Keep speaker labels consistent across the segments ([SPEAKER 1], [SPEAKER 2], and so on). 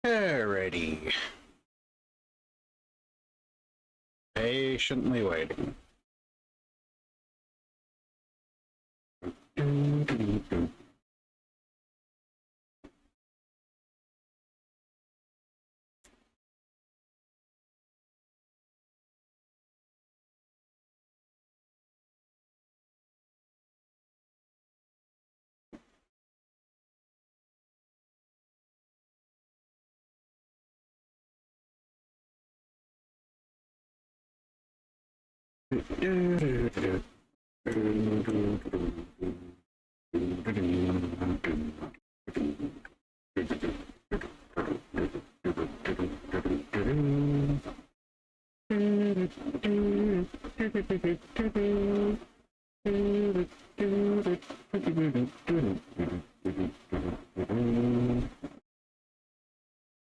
[SPEAKER 1] Alrighty. Patiently waiting. I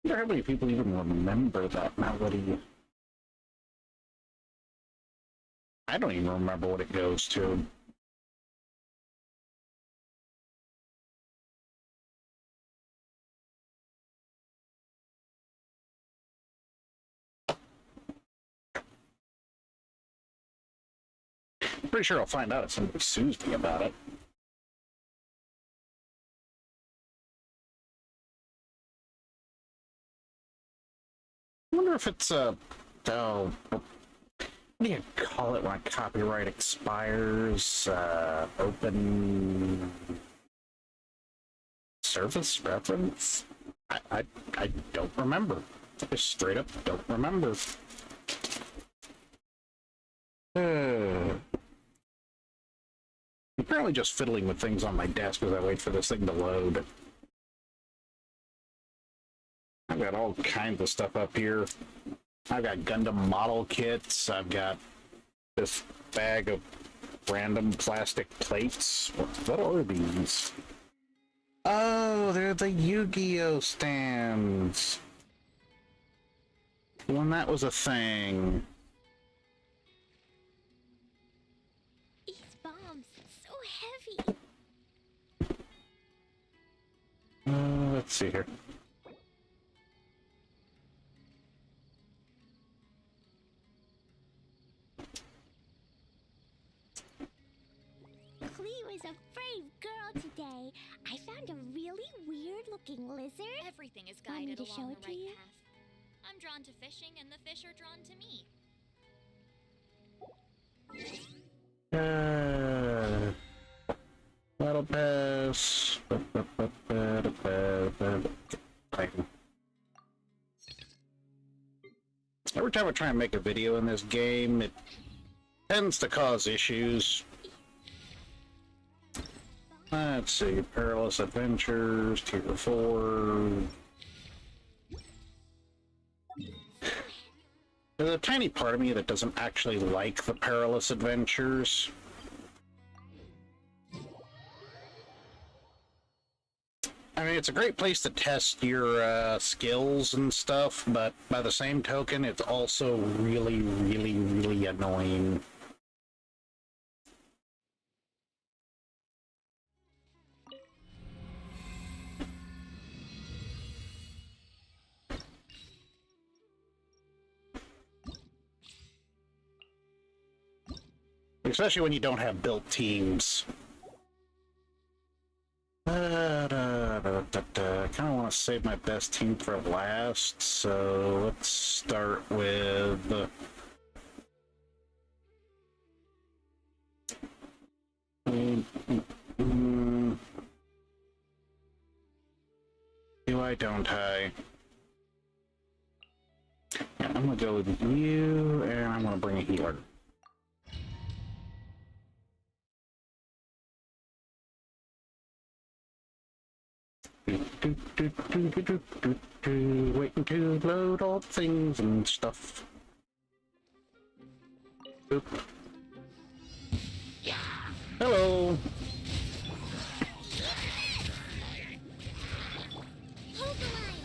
[SPEAKER 1] wonder how many people even remember that melody. I don't even remember what it goes to. I'm pretty sure I'll find out if somebody sues me about it. I wonder if it's what do you call it when copyright expires? Open service reference? I don't remember. I straight up don't remember. I'm apparently just fiddling with things on my desk as I wait for this thing to load. I've got all kinds of stuff up here. I've got Gundam model kits. I've got this bag of random plastic plates. What are these? Oh, they're the Yu-Gi-Oh stands. When that was a thing.
[SPEAKER 2] These bombs, so heavy.
[SPEAKER 1] Let's see here.
[SPEAKER 2] Was a brave girl today. I found a really weird-looking lizard.
[SPEAKER 3] Everything is guided
[SPEAKER 2] Want me to
[SPEAKER 3] along
[SPEAKER 2] show
[SPEAKER 3] the
[SPEAKER 2] it to
[SPEAKER 3] right
[SPEAKER 2] you?
[SPEAKER 3] path. I'm drawn to fishing, and the fish are drawn to me.
[SPEAKER 1] Battle pass. Every time I try and make a video in this game, it tends to cause issues. Let's see, Perilous Adventures, Tier 4. There's a tiny part of me that doesn't actually like the Perilous Adventures. I mean, it's a great place to test your skills and stuff, but by the same token, it's also really, really, really annoying. Especially when you don't have built teams. I kind of want to save my best team for last, so let's start with... Do I, don't I? Yeah, I'm going to go with you, and I'm going to bring a healer. Waiting to load all things and stuff. Oop. Hello.
[SPEAKER 2] Hold the line.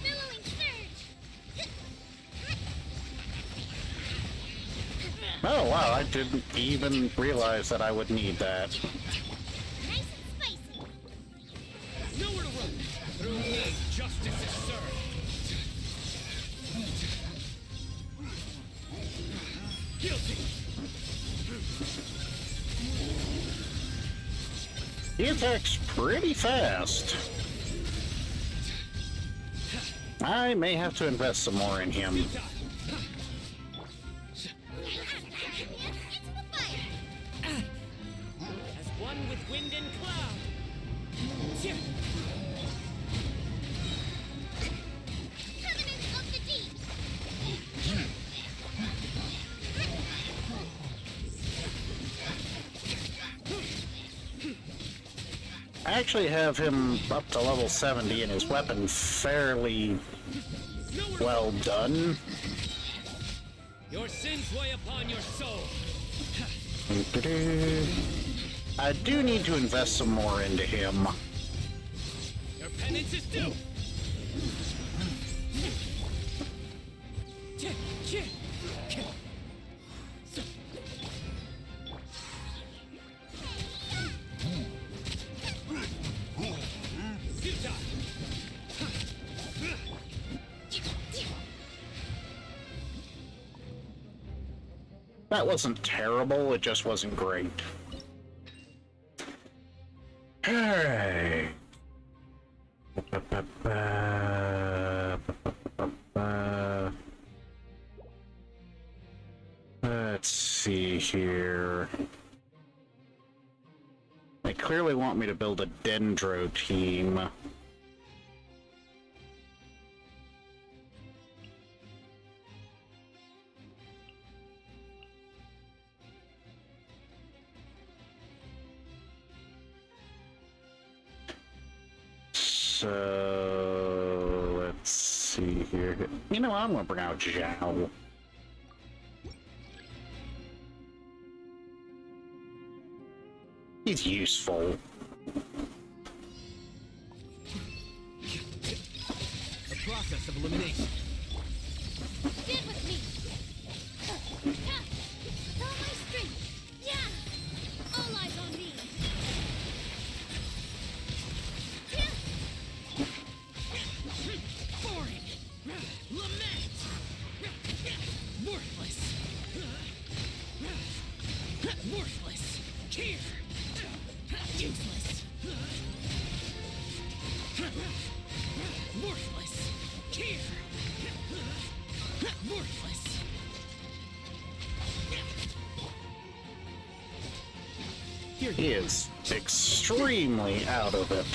[SPEAKER 2] Billowing surge.
[SPEAKER 1] Oh wow, I didn't even realize that I would need that.
[SPEAKER 2] Nice and spicy.
[SPEAKER 4] Nowhere to run. Through me.
[SPEAKER 1] He attacks pretty fast. I may have to invest some more in him.
[SPEAKER 2] Into the fire!
[SPEAKER 4] As one with wind and cloud.
[SPEAKER 2] Covenant of the deep!
[SPEAKER 1] I actually have him up to level 70 and his weapon fairly well done.
[SPEAKER 4] Your sins weigh upon your soul.
[SPEAKER 1] I do need to invest some more into him.
[SPEAKER 4] Your penance is due.
[SPEAKER 1] That wasn't terrible, it just wasn't great. Alright. Let's see here. They clearly want me to build a Dendro team. So let's see here. You know, I'm gonna bring out Zhao. He's useful.
[SPEAKER 4] The process of elimination.
[SPEAKER 2] Stand with me! Yeah! With all my strength! Yeah! All eyes on me! Yeah!
[SPEAKER 4] Boring. Lament. Worthless. Worthless. Here. Useless. Worthless. Here. Worthless.
[SPEAKER 1] He is extremely out of it.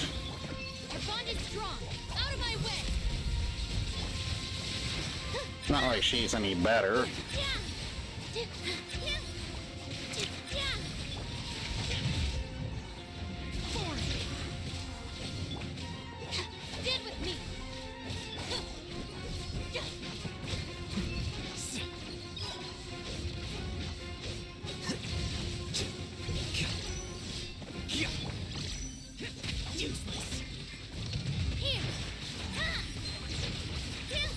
[SPEAKER 2] Our bond is strong! Out of my way!
[SPEAKER 1] Not like she's any better.
[SPEAKER 2] Yeah! Yeah! Yeah!
[SPEAKER 4] Boring.
[SPEAKER 2] Stand with me!
[SPEAKER 4] Useless.
[SPEAKER 2] Here! Ah! Yeah!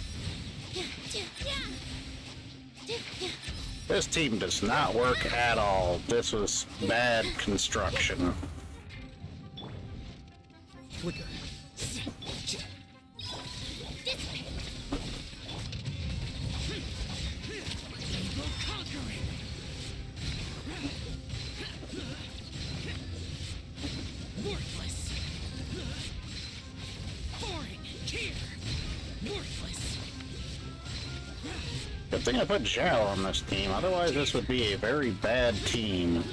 [SPEAKER 1] This team does not work at all. This was bad construction.
[SPEAKER 4] Flicker.
[SPEAKER 2] This way!
[SPEAKER 4] Evil conquering. Worthless. Boring. Here. Worthless.
[SPEAKER 1] Good thing I put Zhao on this team, otherwise this would be a very bad team.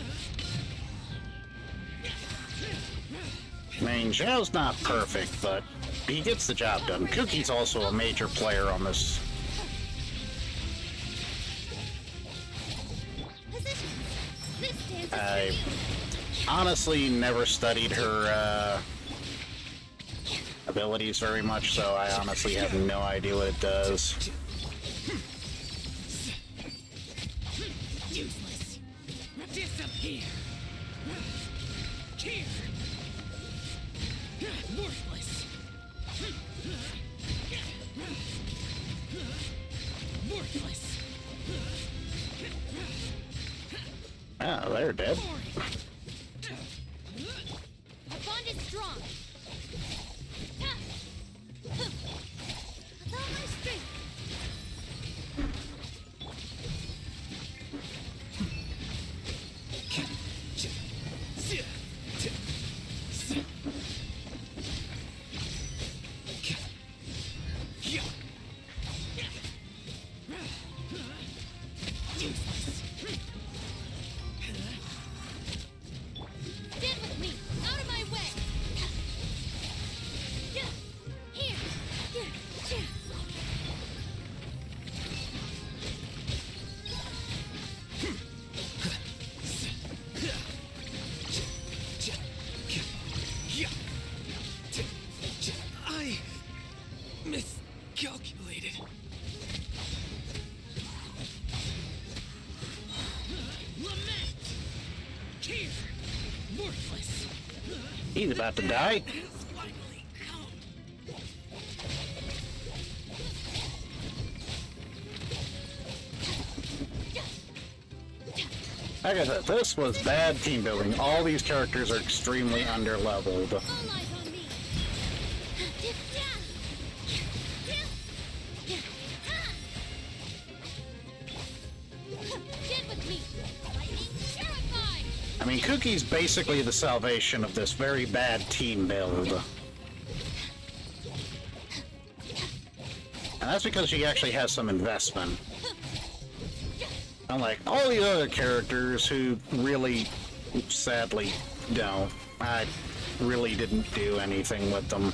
[SPEAKER 1] I mean, Zhao's not perfect, but he gets the job done. Cookie's also a major player on this.
[SPEAKER 2] Position! This dance is
[SPEAKER 1] I
[SPEAKER 2] for you!
[SPEAKER 1] honestly never studied her abilities very much, so I honestly have no idea what it does.
[SPEAKER 4] Useless. Disappear. Here. Worthless. Worthless.
[SPEAKER 1] Ah, they're dead.
[SPEAKER 4] Boring.
[SPEAKER 2] Our bond is strong! Ha! With all my strength!
[SPEAKER 1] He's about to die. Like I said, this was bad team building. All these characters are extremely underleveled.
[SPEAKER 2] All eyes on me. Get with me. Lightning purified.
[SPEAKER 1] I mean, Kuki's basically the salvation of this very bad team build. And that's because she actually has some investment. Unlike all the other characters who really, sadly, don't. I really didn't do anything with them.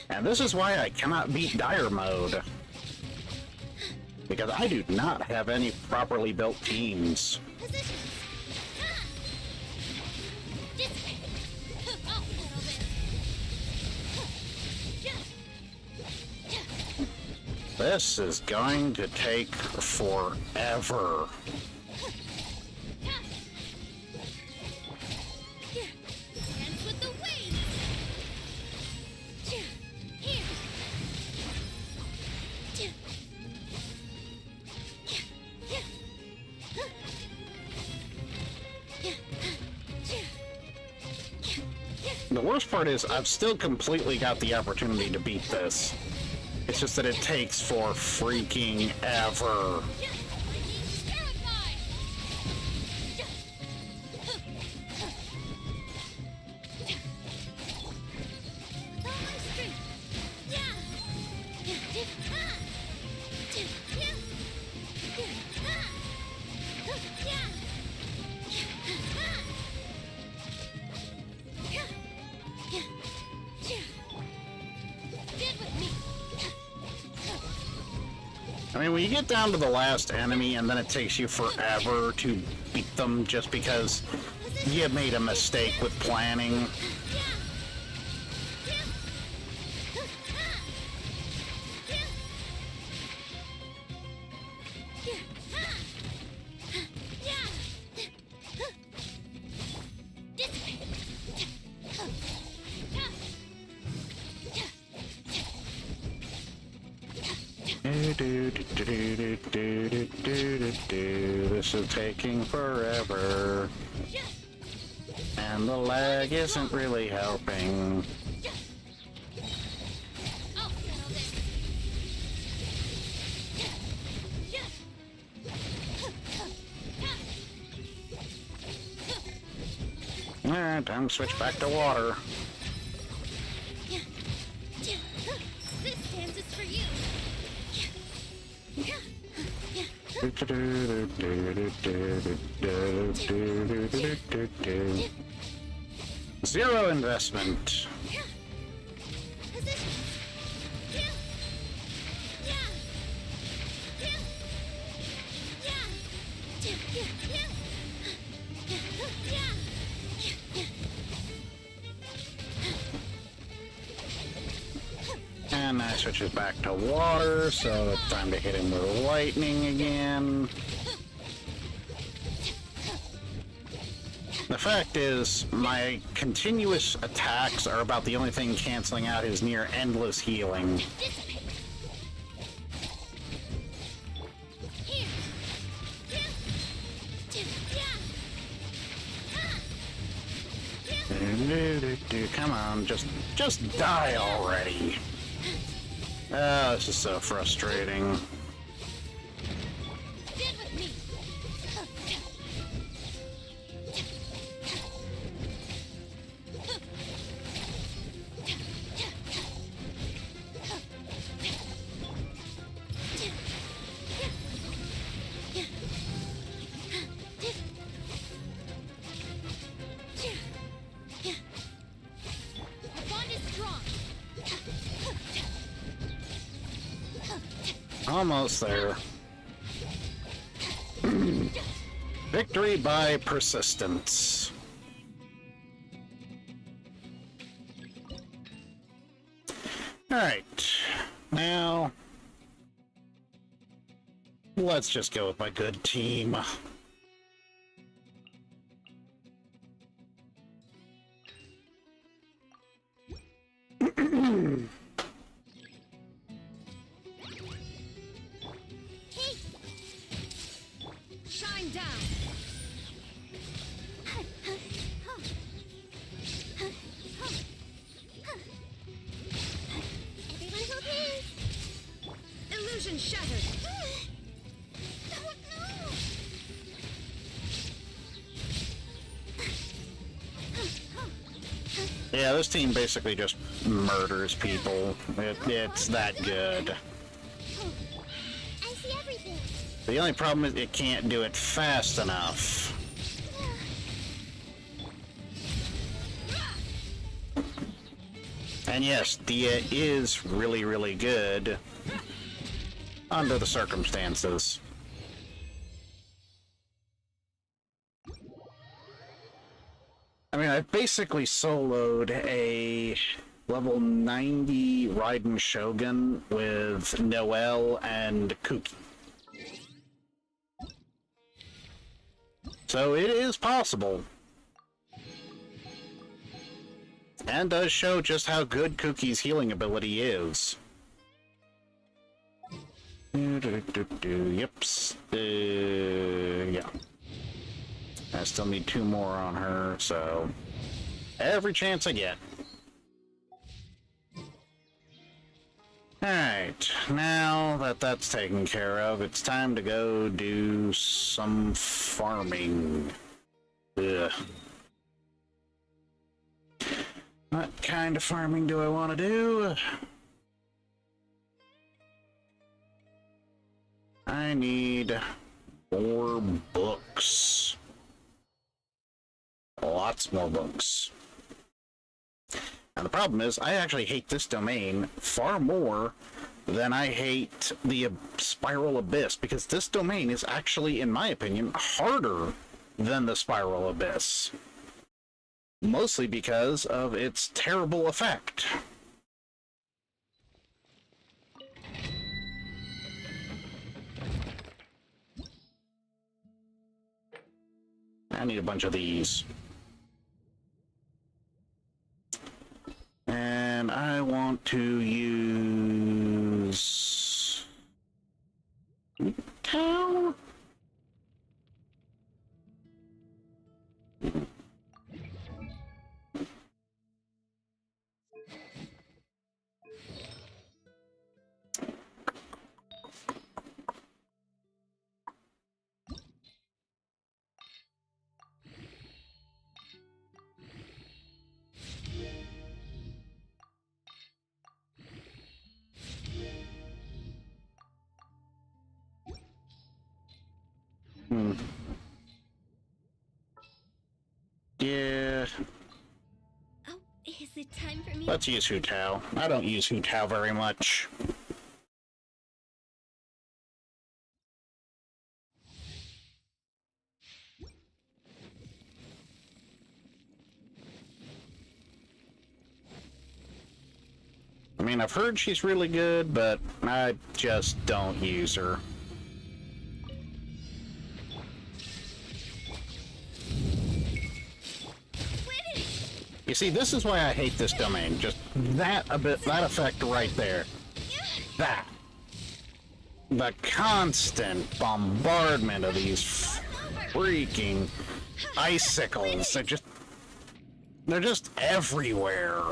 [SPEAKER 1] And this is why I cannot beat Dire Mode. Because I do not have any properly built teams.
[SPEAKER 2] Positions. Dissipate. I'll settle this.
[SPEAKER 1] This is going to take forever.
[SPEAKER 2] Dance with the waves. Here.
[SPEAKER 1] The worst part is I've still completely got the opportunity to beat this. It's just that it takes for freaking ever. I mean, when you get down to the last enemy and then it takes you forever to beat them just because you made a mistake with planning. This is taking forever. And the lag isn't really helping.
[SPEAKER 2] I'll settle this.
[SPEAKER 1] Alright, time to switch back to water.
[SPEAKER 2] This dance is for you.
[SPEAKER 1] Zero investment. And that switches back to water, so it's time to hit him with lightning again. The fact is, my continuous attacks are about the only thing canceling out his near endless healing. Come on, just die already. Oh, this is so frustrating.
[SPEAKER 2] Stand with me. Our bond is strong.
[SPEAKER 1] Almost there. Victory by persistence. Alright. Now, let's just go with my good team.
[SPEAKER 2] Shine down. Everyone hold hands. Illusion shattered. Oh, no.
[SPEAKER 1] Yeah, this team basically just murders people. It's that good.
[SPEAKER 2] I see everything.
[SPEAKER 1] The only problem is it can't do it fast enough. And yes, Dia is really, really good under the circumstances. I mean, I basically soloed a level 90 Raiden Shogun with Noelle and Kuki. So it is possible. And does show just how good Kuki's healing ability is. Yep. Yeah. I still need 2 more on her, so every chance I get. Alright, now that that's taken care of, it's time to go do some farming. Ugh. What kind of farming do I want to do? I need more books. Lots more books. And the problem is, I actually hate this domain far more than I hate the Spiral Abyss, because this domain is actually, in my opinion, harder than the Spiral Abyss. Mostly because of its terrible effect. I need a bunch of these. And I want to use cow. Yeah.
[SPEAKER 2] Oh, is it time for me?
[SPEAKER 1] Let's use Hu Tao. I don't use Hu Tao very much. I mean, I've heard she's really good, but I just don't use her. You see, this is why I hate this domain. Just that effect right there. That. The constant bombardment of these freaking icicles. They're just everywhere.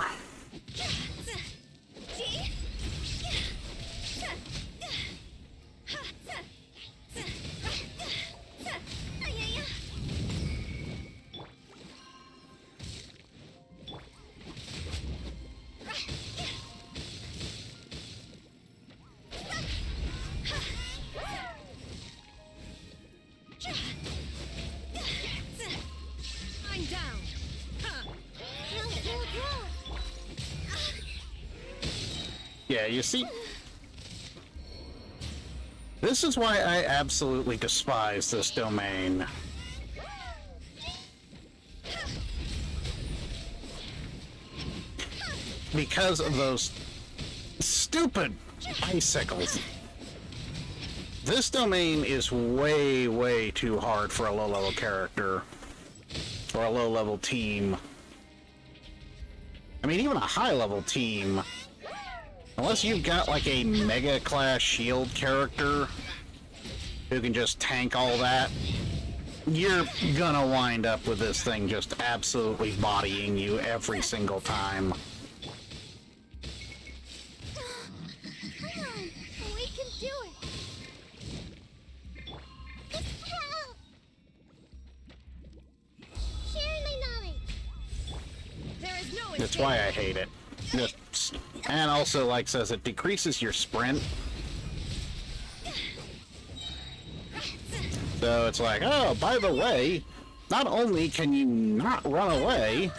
[SPEAKER 1] Yeah, you see? This is why I absolutely despise this domain. Because of those stupid icicles. This domain is way, way too hard for a low-level character. Or a low-level team. I mean, even a high-level team, unless you've got like a Mega Class Shield character who can just tank all that, you're gonna wind up with this thing just absolutely bodying you every single time.
[SPEAKER 2] Come on, we can do it. Help! Sharing my knowledge.
[SPEAKER 5] There is no
[SPEAKER 1] That's why I hate it. Just, and also, like says, it decreases your sprint. So it's like, oh, by the way, not only can you not run away,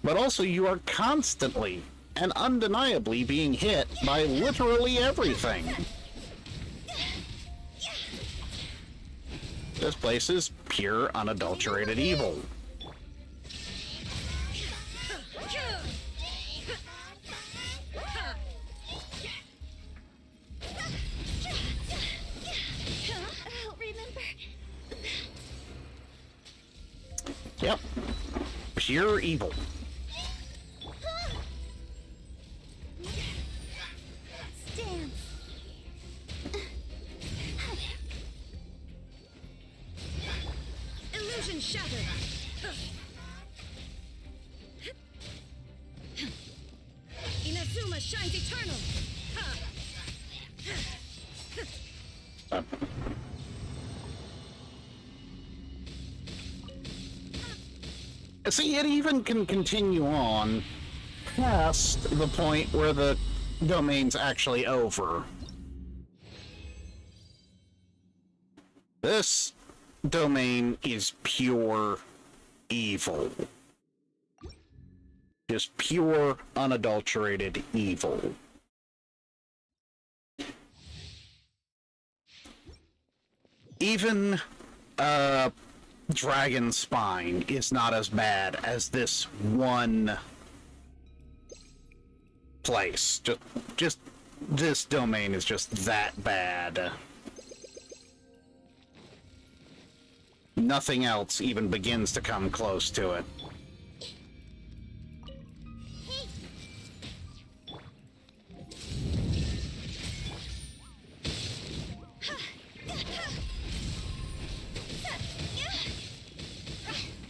[SPEAKER 1] but also you are constantly and undeniably being hit by literally everything. This place is pure, unadulterated evil.
[SPEAKER 2] Remember?
[SPEAKER 1] Yep. Pure evil.
[SPEAKER 2] Stand.
[SPEAKER 5] illusion shattered. Inazuma shines eternal.
[SPEAKER 1] See, it even can continue on past the point where the domain's actually over. This domain is pure evil. Just pure, unadulterated evil. Even, Dragon Spine is not as bad as this one place. Just this domain is just that bad. Nothing else even begins to come close to it.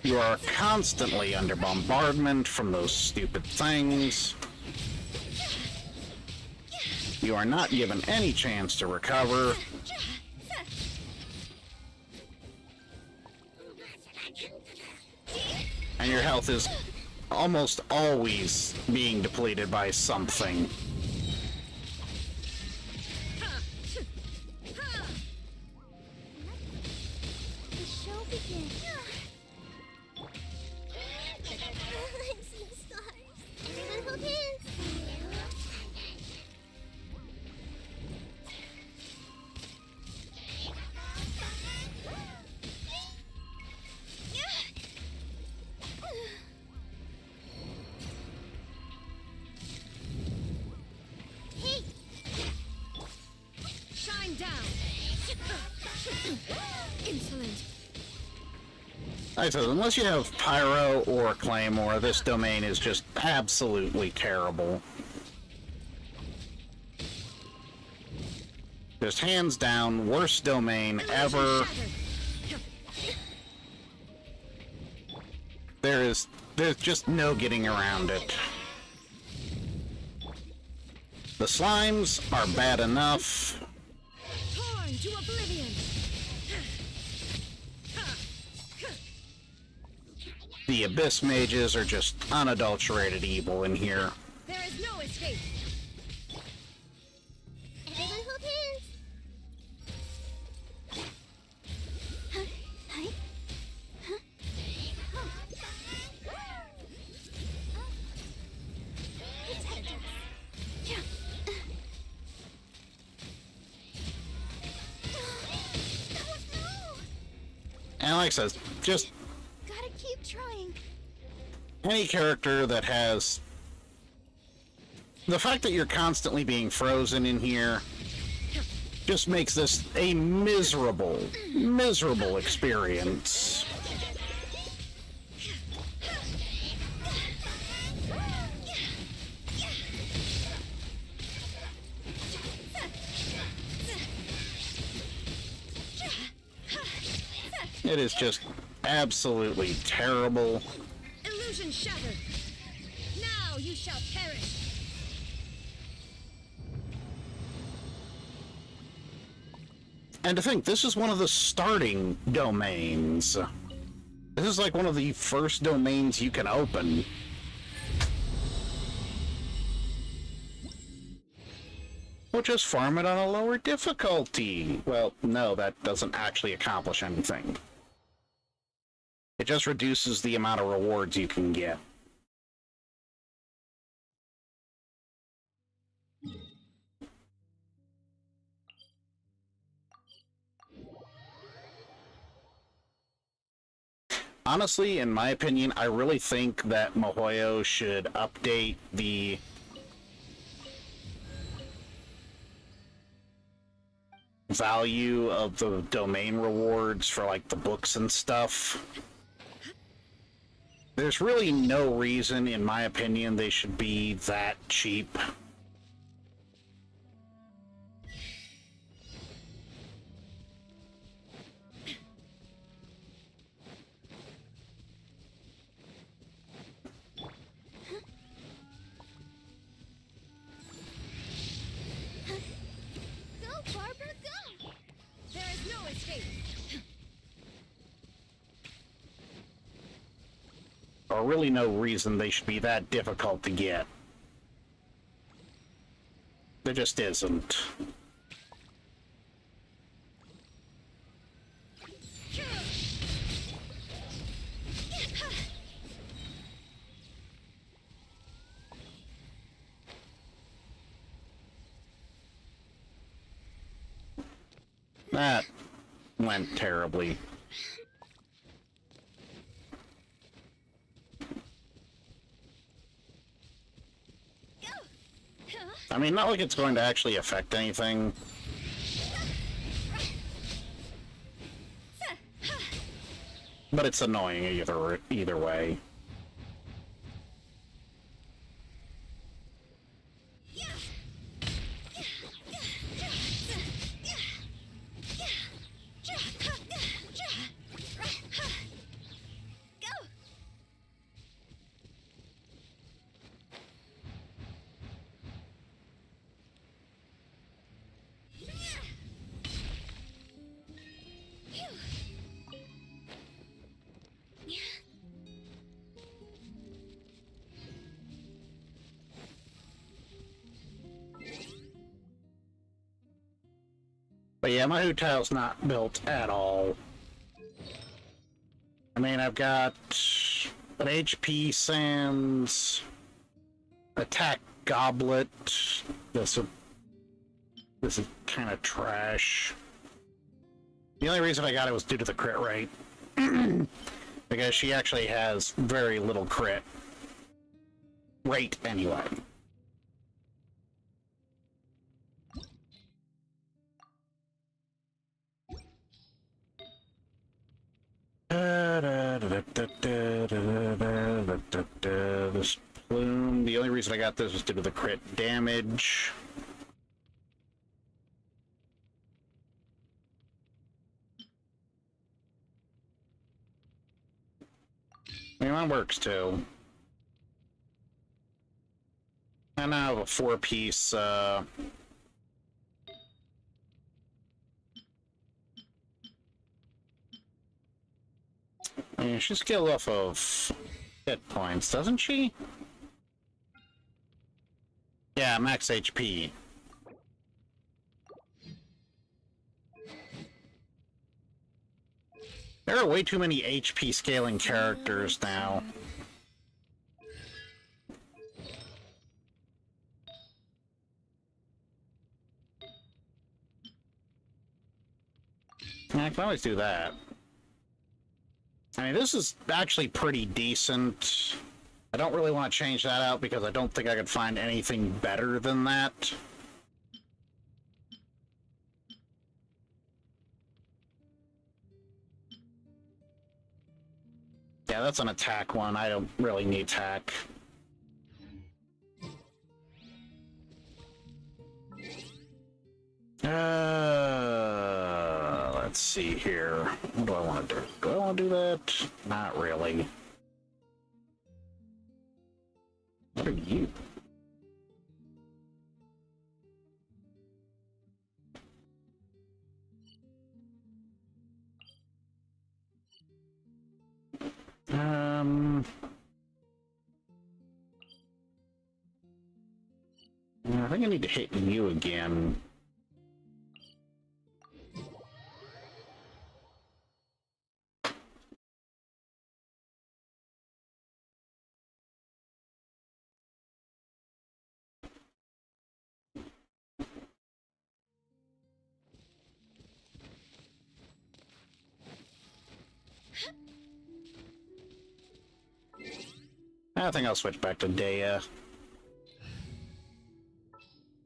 [SPEAKER 1] You are constantly under bombardment from those stupid things. You are not given any chance to recover. And your health is almost always being depleted by something.
[SPEAKER 2] The show begins. I'm seeing stars. Everyone hold hands. Hey!
[SPEAKER 5] Shine down. Insolent.
[SPEAKER 1] Like I said, unless you have Pyro or Claymore, this domain is just absolutely terrible. Just hands down, worst domain ever. There's just no getting around it. The slimes are bad enough.
[SPEAKER 5] Torn to oblivion.
[SPEAKER 1] The Abyss mages are just unadulterated evil in here.
[SPEAKER 5] There is no escape.
[SPEAKER 2] Everyone hold hands. Huh? Hi? Huh? It's out of this. Yeah.
[SPEAKER 1] And like I said, just
[SPEAKER 2] Gotta keep trying.
[SPEAKER 1] any character that has... The fact that you're constantly being frozen in here just makes this a miserable, miserable experience. It is just absolutely terrible.
[SPEAKER 5] Illusion shattered. Now you shall perish.
[SPEAKER 1] And to think, this is one of the starting domains. This is like one of the first domains you can open. Or just farm it on a lower difficulty. Well, no, that doesn't actually accomplish anything. It just reduces the amount of rewards you can get. Honestly, in my opinion, I really think that MiHoYo should update the value of the domain rewards for, like, the books and stuff. There's really no reason, in my opinion, they should be that cheap.
[SPEAKER 2] Go, Barbara, go!
[SPEAKER 5] There is no escape.
[SPEAKER 1] Or really no reason they should be that difficult to get. There just isn't. That went terribly. I mean, not like it's going to actually affect anything. But it's annoying either way. But yeah, my Hu-Tao's not built at all. I mean, I've got an HP Sans, attack Goblet. This is kind of trash. The only reason I got it was due to the crit rate. Because she actually has very little crit rate anyway. This plume, the only reason I got this was due to the crit damage. I mean, that works too. And I have a 4-piece, yeah, she's skilled off of hit points, doesn't she? Yeah, max HP. There are way too many HP scaling characters now. I can always do that. I mean, this is actually pretty decent. I don't really want to change that out because I don't think I could find anything better than that. Yeah, that's an attack one. I don't really need attack. Let's see here. What do I want to do? Do I want to do that? Not really. What are you? I think I need to hit you again. I think I'll switch back to Dea.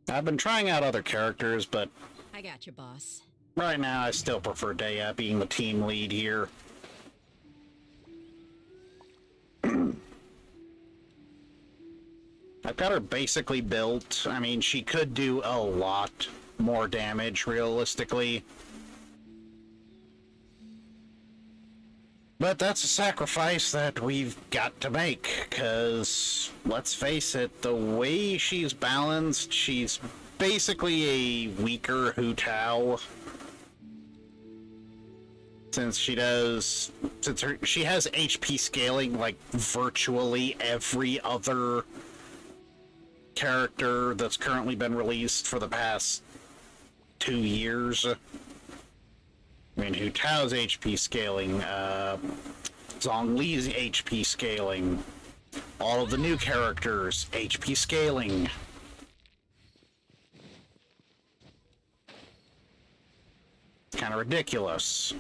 [SPEAKER 1] I've been trying out other characters, but
[SPEAKER 5] I got you, boss.
[SPEAKER 1] right now I still prefer Dea being the team lead here. I've got her basically built. I mean, she could do a lot more damage, realistically. But that's a sacrifice that we've got to make, because, let's face it, the way she's balanced, she's basically a weaker Hu Tao. Since she has HP scaling like virtually every other character that's currently been released for the past 2 years. I mean, Hu Tao's HP scaling, Zhongli's HP scaling, all of the new characters, HP scaling. Kind of ridiculous.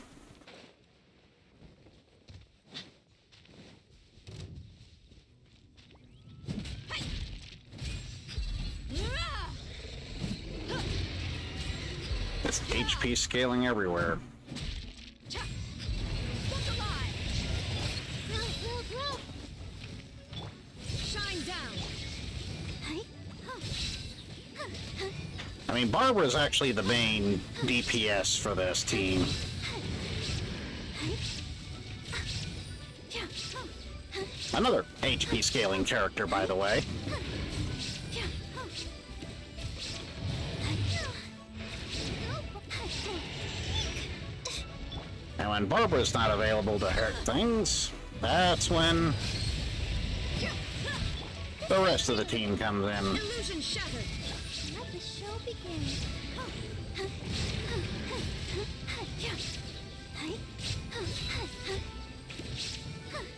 [SPEAKER 1] It's HP scaling everywhere.
[SPEAKER 5] Shine down.
[SPEAKER 1] I mean, Barbara's actually the main DPS for this team. Another HP scaling character, by the way. And when Barbara's not available to hurt things, that's when the rest of the team comes in.
[SPEAKER 5] Illusion shattered.
[SPEAKER 2] Let the show begin.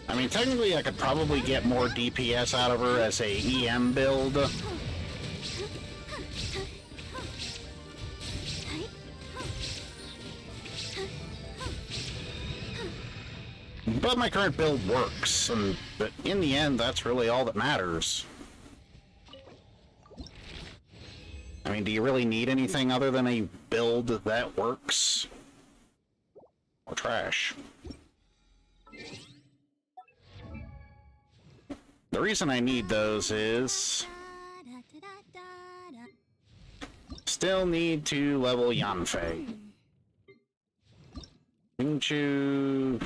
[SPEAKER 1] I mean, technically I could probably get more DPS out of her as a EM build. But my current build works, but in the end, that's really all that matters. I mean, do you really need anything other than a build that works? Or trash? The reason I need those is... still need to level Yanfei. Didn't you...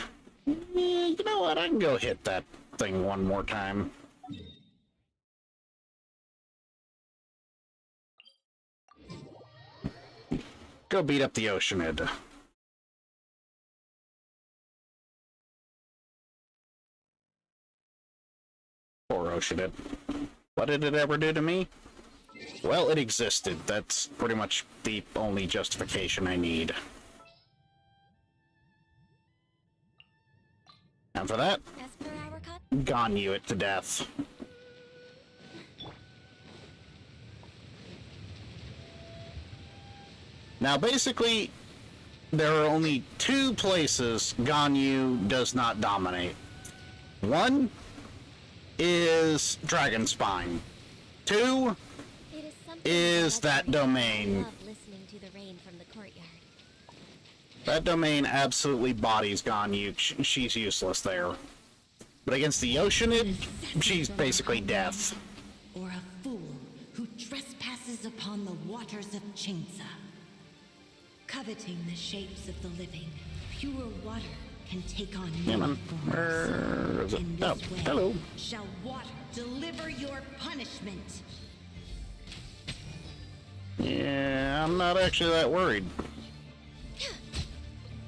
[SPEAKER 1] Yeah, you know what? I can go hit that thing one more time. Go beat up the Oceanid. Poor Oceanid. What did it ever do to me? Well, it existed. That's pretty much the only justification I need. And for that,
[SPEAKER 3] As per our cut,
[SPEAKER 1] gone you it to death. Now, basically, there are only two places Ganyu does not dominate. One is Dragon Spine. Two
[SPEAKER 2] It is something
[SPEAKER 1] is
[SPEAKER 2] about
[SPEAKER 1] that
[SPEAKER 2] the rain. I
[SPEAKER 1] domain.
[SPEAKER 2] love listening to the rain from the courtyard.
[SPEAKER 1] That domain absolutely bodies Ganyu. She's useless there. But against the Oceanid, she's basically death.
[SPEAKER 6] Or a fool who trespasses upon the waters of Chingsa. Coveting the shapes of the living, pure water can take on
[SPEAKER 1] Yeah,
[SPEAKER 6] many
[SPEAKER 1] man.
[SPEAKER 6] forms.
[SPEAKER 1] Where is it?
[SPEAKER 6] In
[SPEAKER 1] Oh,
[SPEAKER 6] this way,
[SPEAKER 1] hello.
[SPEAKER 6] shall water deliver your punishment.
[SPEAKER 1] Yeah, I'm not actually that worried.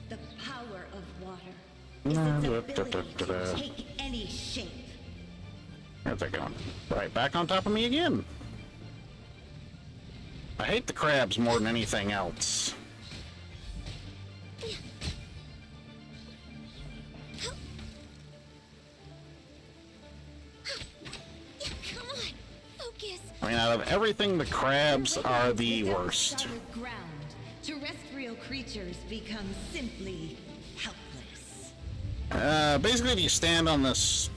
[SPEAKER 6] The power of water is its ability to take any shape.
[SPEAKER 1] Where's that going? Right, back on top of me again. I hate the crabs more than anything else.
[SPEAKER 2] Come on, focus.
[SPEAKER 1] I mean, out of everything, the crabs are the
[SPEAKER 6] Without
[SPEAKER 1] worst.
[SPEAKER 6] solid ground, terrestrial creatures become simply helpless.
[SPEAKER 1] Basically, if you stand on this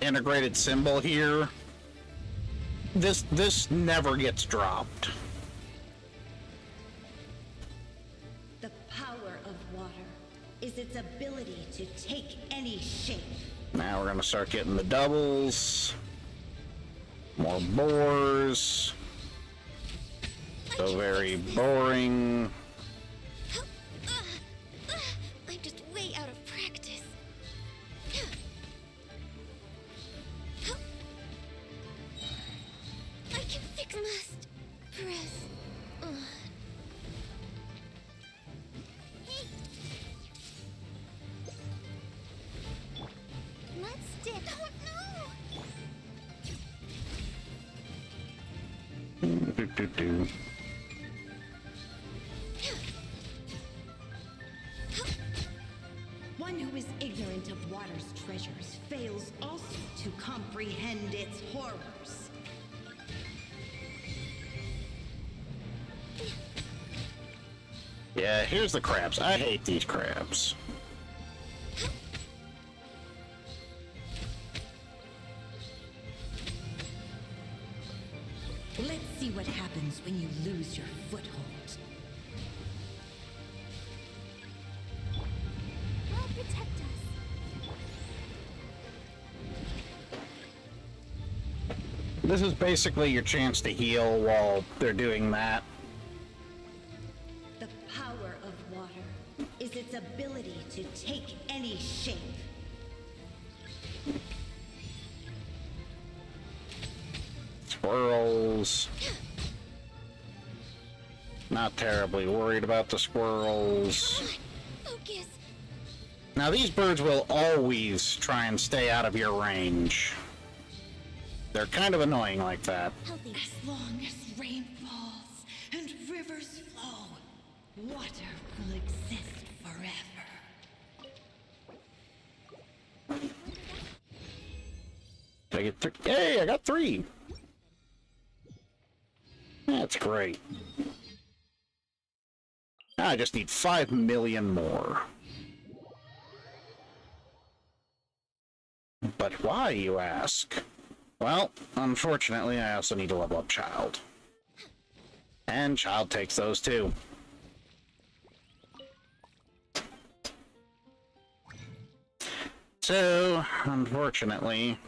[SPEAKER 1] integrated symbol here, this never gets dropped.
[SPEAKER 6] The power of water is its ability to take any shape.
[SPEAKER 1] Now we're gonna start getting the doubles. More boars. So very boring.
[SPEAKER 2] I'm just way out of practice. I can fix. Must press. Hey. Let's dip. Oh no!
[SPEAKER 1] Do.
[SPEAKER 6] One who is ignorant of water's treasures fails also to comprehend its horrors.
[SPEAKER 1] Yeah, here's the crabs. I hate these crabs.
[SPEAKER 6] Let's see what happens when you lose your foothold.
[SPEAKER 2] I'll protect us.
[SPEAKER 1] This is basically your chance to heal while they're doing that.
[SPEAKER 6] The power of water is its ability to take any shape.
[SPEAKER 1] Squirrels. Not terribly worried about the squirrels.
[SPEAKER 2] Focus.
[SPEAKER 1] Now these birds will always try and stay out of your range. They're kind of annoying like that.
[SPEAKER 2] Healthy.
[SPEAKER 6] As long as rain falls and rivers flow, water will exist forever.
[SPEAKER 1] Did I get three? Hey, I got three! That's great. Now I just need 5 million more. But why, you ask? Well, unfortunately, I also need to level up Child. And Child takes those too. So, unfortunately...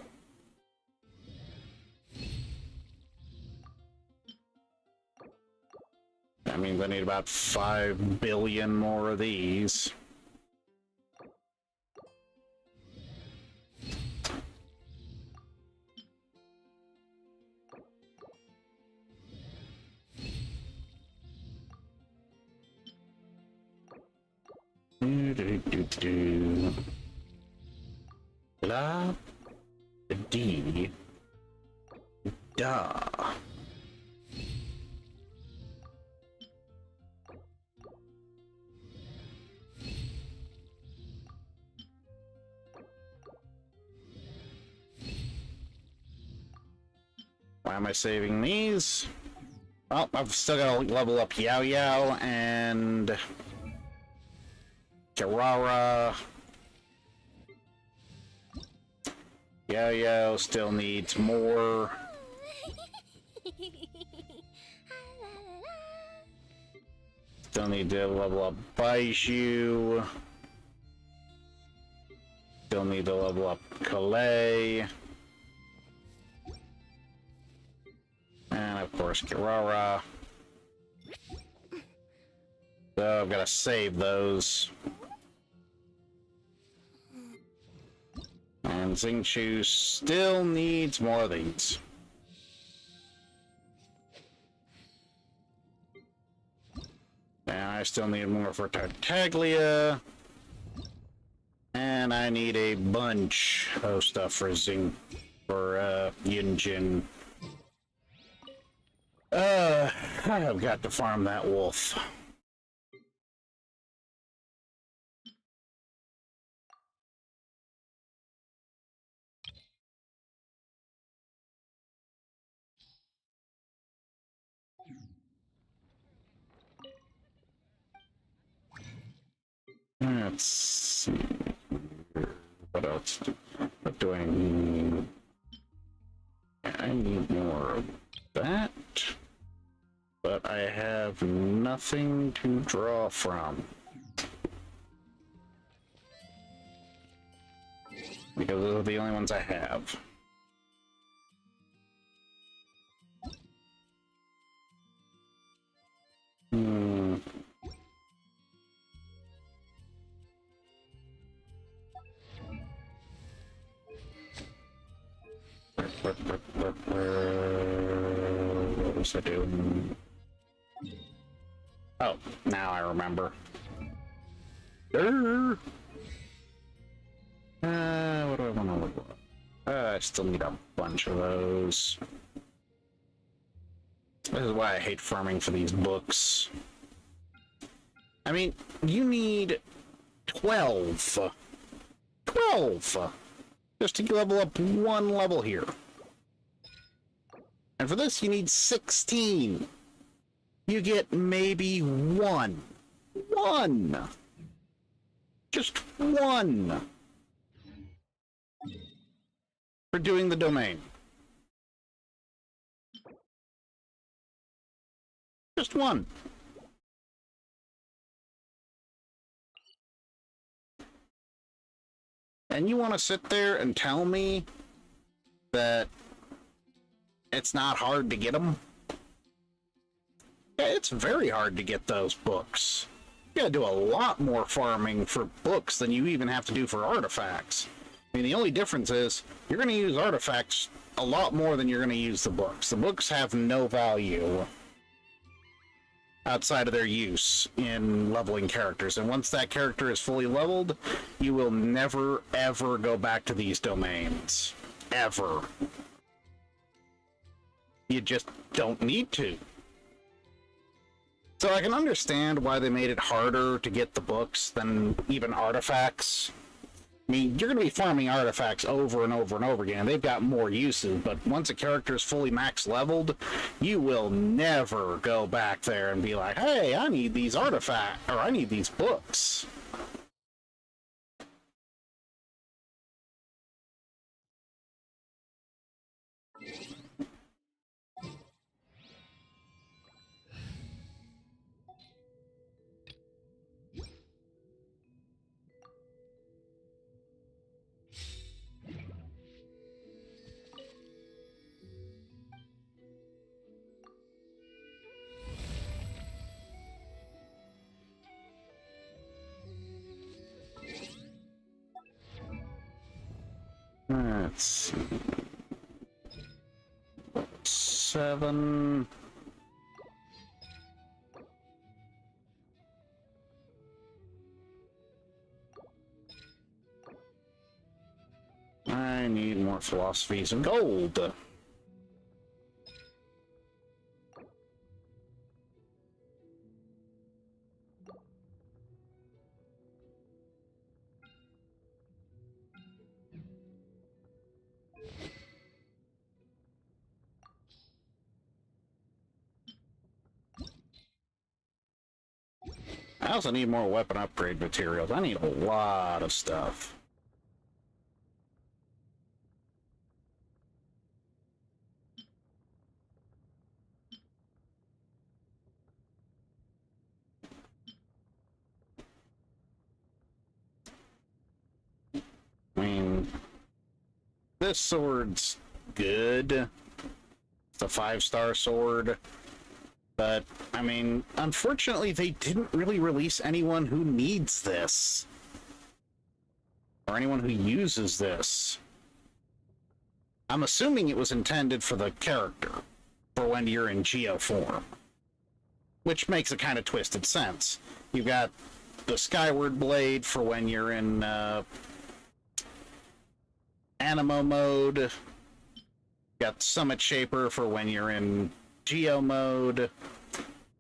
[SPEAKER 1] that means I need about 5 billion more of these. La D da. Why am I saving these? Well, I've still got to level up Yao Yao and Kirara. Yao Yao still needs more. Still need to level up Baiju. Still need to level up Kalei. And of course, Kirara. So I've got to save those. And Xingqiu still needs more of these. And I still need more for Tartaglia. And I need a bunch of stuff for Yunjin. I've got to farm that wolf. Let's see. What else? What do I need? I need more of that. But I have nothing to draw from. Because those are the only ones I have. What was I doing? Oh, now I remember. What do I want to look at? I still need a bunch of those. This is why I hate farming for these books. I mean, you need 12. 12! Just to level up one level here. And for this, you need 16. You get maybe one. One! Just one! For doing the domain. Just one. And you want to sit there and tell me that it's not hard to get them? Yeah, it's very hard to get those books. You gotta do a lot more farming for books than you even have to do for artifacts. I mean, the only difference is you're gonna use artifacts a lot more than you're gonna use the books. The books have no value outside of their use in leveling characters, and once that character is fully leveled, you will never ever go back to these domains. Ever. You just don't need to. So I can understand why they made it harder to get the books than even artifacts. I mean, you're going to be farming artifacts over and over and over again. They've got more uses, but once a character is fully max leveled, you will never go back there and be like, hey, I need these artifacts, or I need these books. Let's see. 7. I need more philosophies of gold. I also need more weapon upgrade materials. I need a lot of stuff. I mean, this sword's good. It's a 5-star sword. But, I mean, unfortunately, they didn't really release anyone who needs this. Or anyone who uses this. I'm assuming it was intended for the character. For when you're in Geo form. Which makes a kind of twisted sense. You've got the Skyward Blade for when you're in Animo mode. Got Summit Shaper for when you're in Geo mode.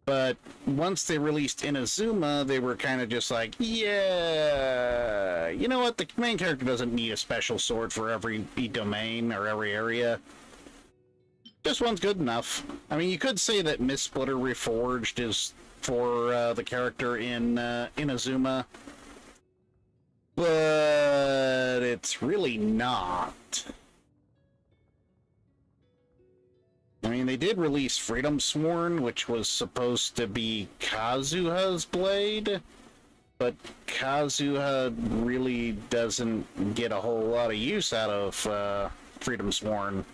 [SPEAKER 1] But once they released Inazuma, they were kind of just like, yeah, you know what? The main character doesn't need a special sword for every domain or every area. Just one's good enough. I mean, you could say that Miss Splitter Reforged is for the character in Inazuma. But it's really not. I mean, they did release Freedom Sworn, which was supposed to be Kazuha's blade, but Kazuha really doesn't get a whole lot of use out of Freedom Sworn.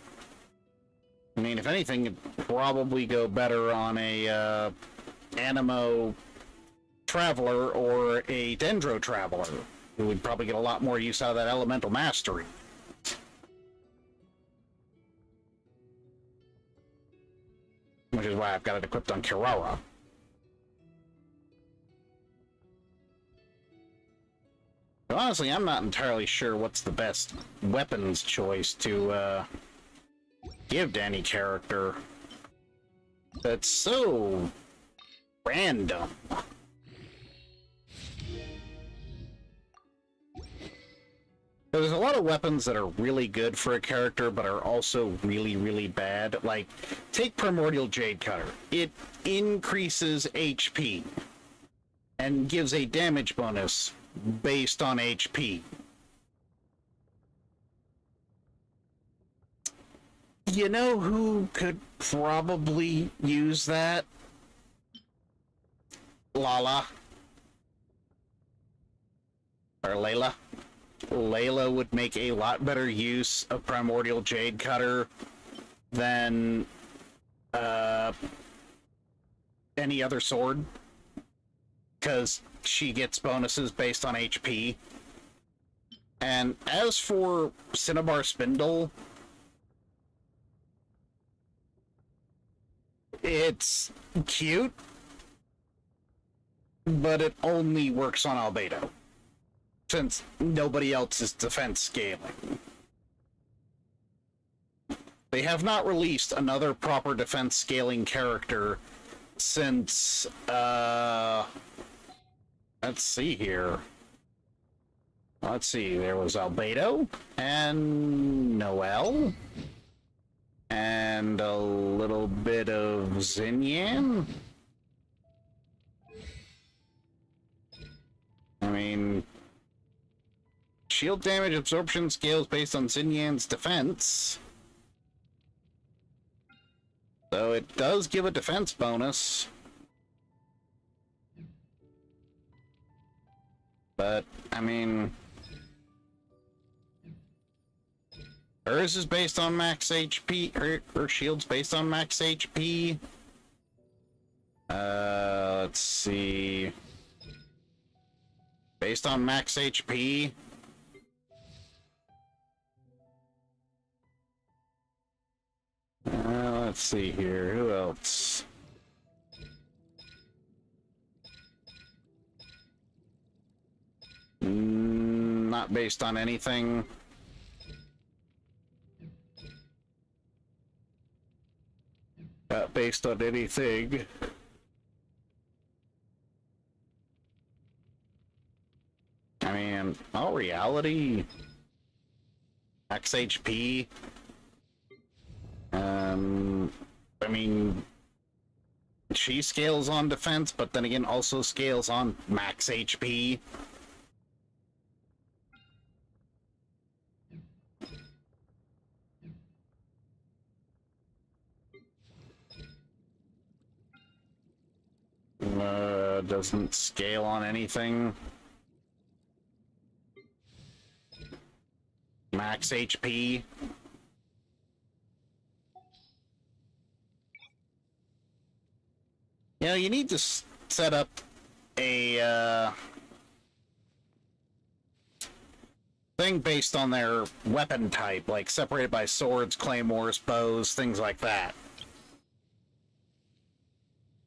[SPEAKER 1] I mean, if anything, it'd probably go better on a Animo Traveler or a Dendro Traveler, who would probably get a lot more use out of that Elemental Mastery. Which is why I've got it equipped on Kirara. But honestly, I'm not entirely sure what's the best weapons choice to give to any character. That's so random. There's a lot of weapons that are really good for a character, but are also really, really bad. Like, take Primordial Jade Cutter. It increases HP and gives a damage bonus based on HP. You know who could probably use that? Lala. Or Layla. Layla would make a lot better use of Primordial Jade Cutter than any other sword, because she gets bonuses based on HP. And as for Cinnabar Spindle, it's cute, but it only works on Albedo, since nobody else is defense scaling. They have not released another proper defense scaling character since, let's see here. Let's see, there was Albedo, and Noelle, and a little bit of Xinyan. I mean, shield damage absorption scales based on Xinyan's defense. So it does give a defense bonus. But, I mean, hers is based on max HP, her shield's based on max HP. Let's see. Based on max HP. Let's see here. Who else? Not based on anything. Not based on anything. I mean, all reality. Max HP. I mean, She scales on defense, but then again also scales on max HP. Doesn't scale on anything. Max HP. You know, you need to set up a thing based on their weapon type, like separated by swords, claymores, bows, things like that.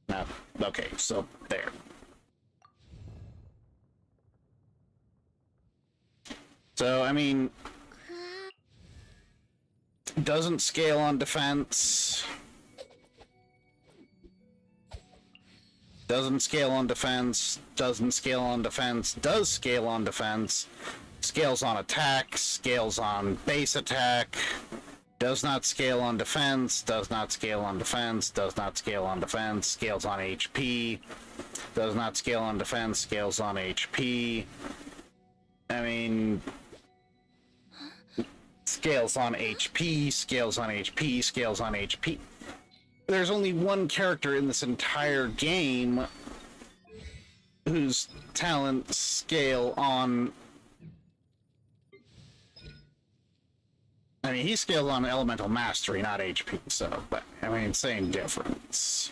[SPEAKER 1] No. Okay, so there. So, I mean, doesn't scale on defense. Doesn't scale on defense. Doesn't scale on defense. Does scale on defense. Scales on attack. Scales on base attack. Does not scale on defense. Does not scale on defense. Does not scale on defense. Scales on HP. Does not scale on defense. Scales on HP. I mean, scales on HP, scales on HP, scales on HP. There's only one character in this entire game whose talents scale on... I mean, he scales on elemental mastery, not HP, so, but, I mean, same difference.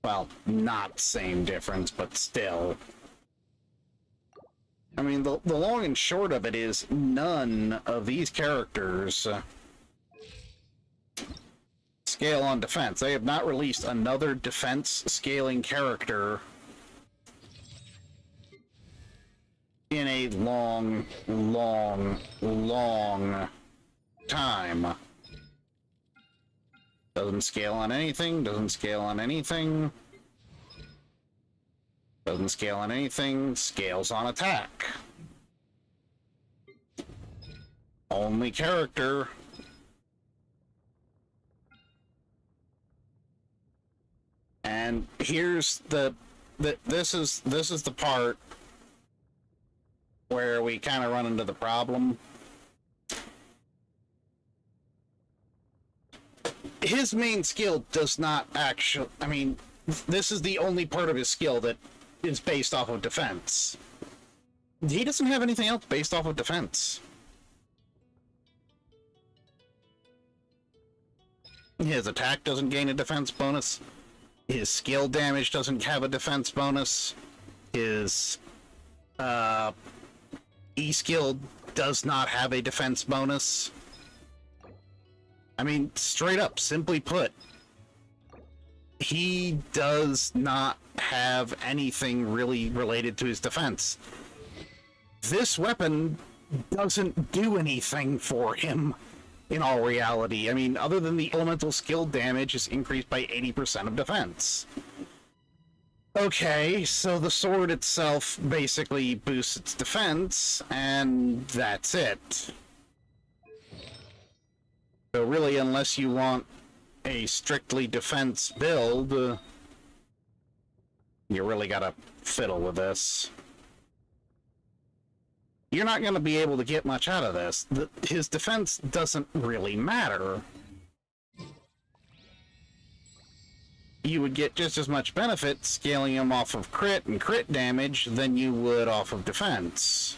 [SPEAKER 1] Well, not same difference, but still. I mean, the long and short of it is none of these characters scale on defense. They have not released another defense scaling character in a long, long, long time. Doesn't scale on anything, doesn't scale on anything. Doesn't scale on anything, scales on attack. Only character. And here's this is the part where we kind of run into the problem. His main skill does not actually, I mean, this is the only part of his skill that is based off of defense. He doesn't have anything else based off of defense. His attack doesn't gain a defense bonus. His skill damage doesn't have a defense bonus. His E-skill does not have a defense bonus. I mean, straight up, simply put, he does not have anything really related to his defense. This weapon doesn't do anything for him, in all reality. I mean, other than the elemental skill damage is increased by 80% of defense. Okay, so the sword itself basically boosts its defense, and that's it. So really, unless you want a strictly defense build, you really gotta fiddle with this. You're not gonna be able to get much out of this. His defense doesn't really matter. You would get just as much benefit scaling him off of crit and crit damage than you would off of defense.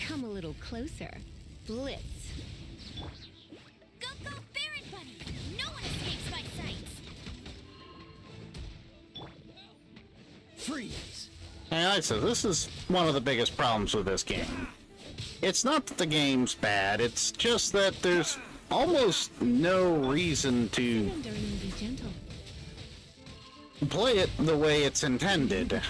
[SPEAKER 5] Come a little closer. Blitz.
[SPEAKER 3] Go, go, Baron Bunny! No one escapes my sight!
[SPEAKER 4] Freeze!
[SPEAKER 1] And like I said, this is one of the biggest problems with this game. It's not that the game's bad, it's just that there's almost no reason to...
[SPEAKER 5] Surrendering and be gentle.
[SPEAKER 1] play it the way it's intended.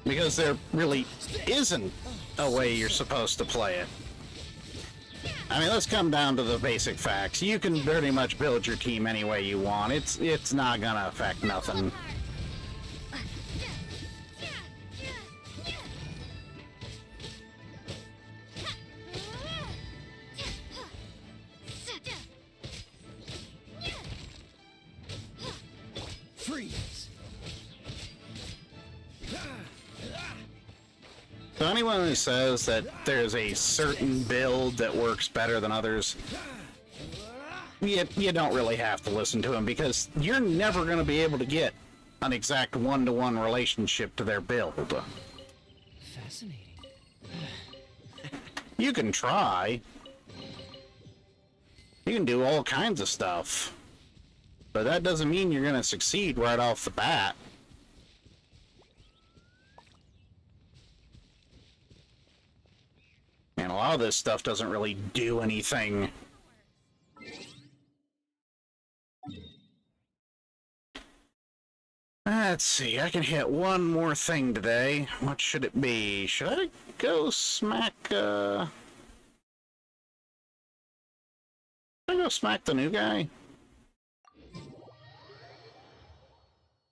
[SPEAKER 1] Because there really isn't a way you're supposed to play it. I mean, let's come down to the basic facts. You can pretty much build your team any way you want. It's not gonna affect nothing.
[SPEAKER 4] Freeze.
[SPEAKER 1] So anyone who says that there's a certain build that works better than others, you don't really have to listen to them, because you're never going to be able to get an exact one-to-one relationship to their build.
[SPEAKER 4] Fascinating.
[SPEAKER 1] You can try. You can do all kinds of stuff. But that doesn't mean you're going to succeed right off the bat. And a lot of this stuff doesn't really do anything. Let's see, I can hit one more thing today. What should it be? Should I go smack, should I go smack the new guy?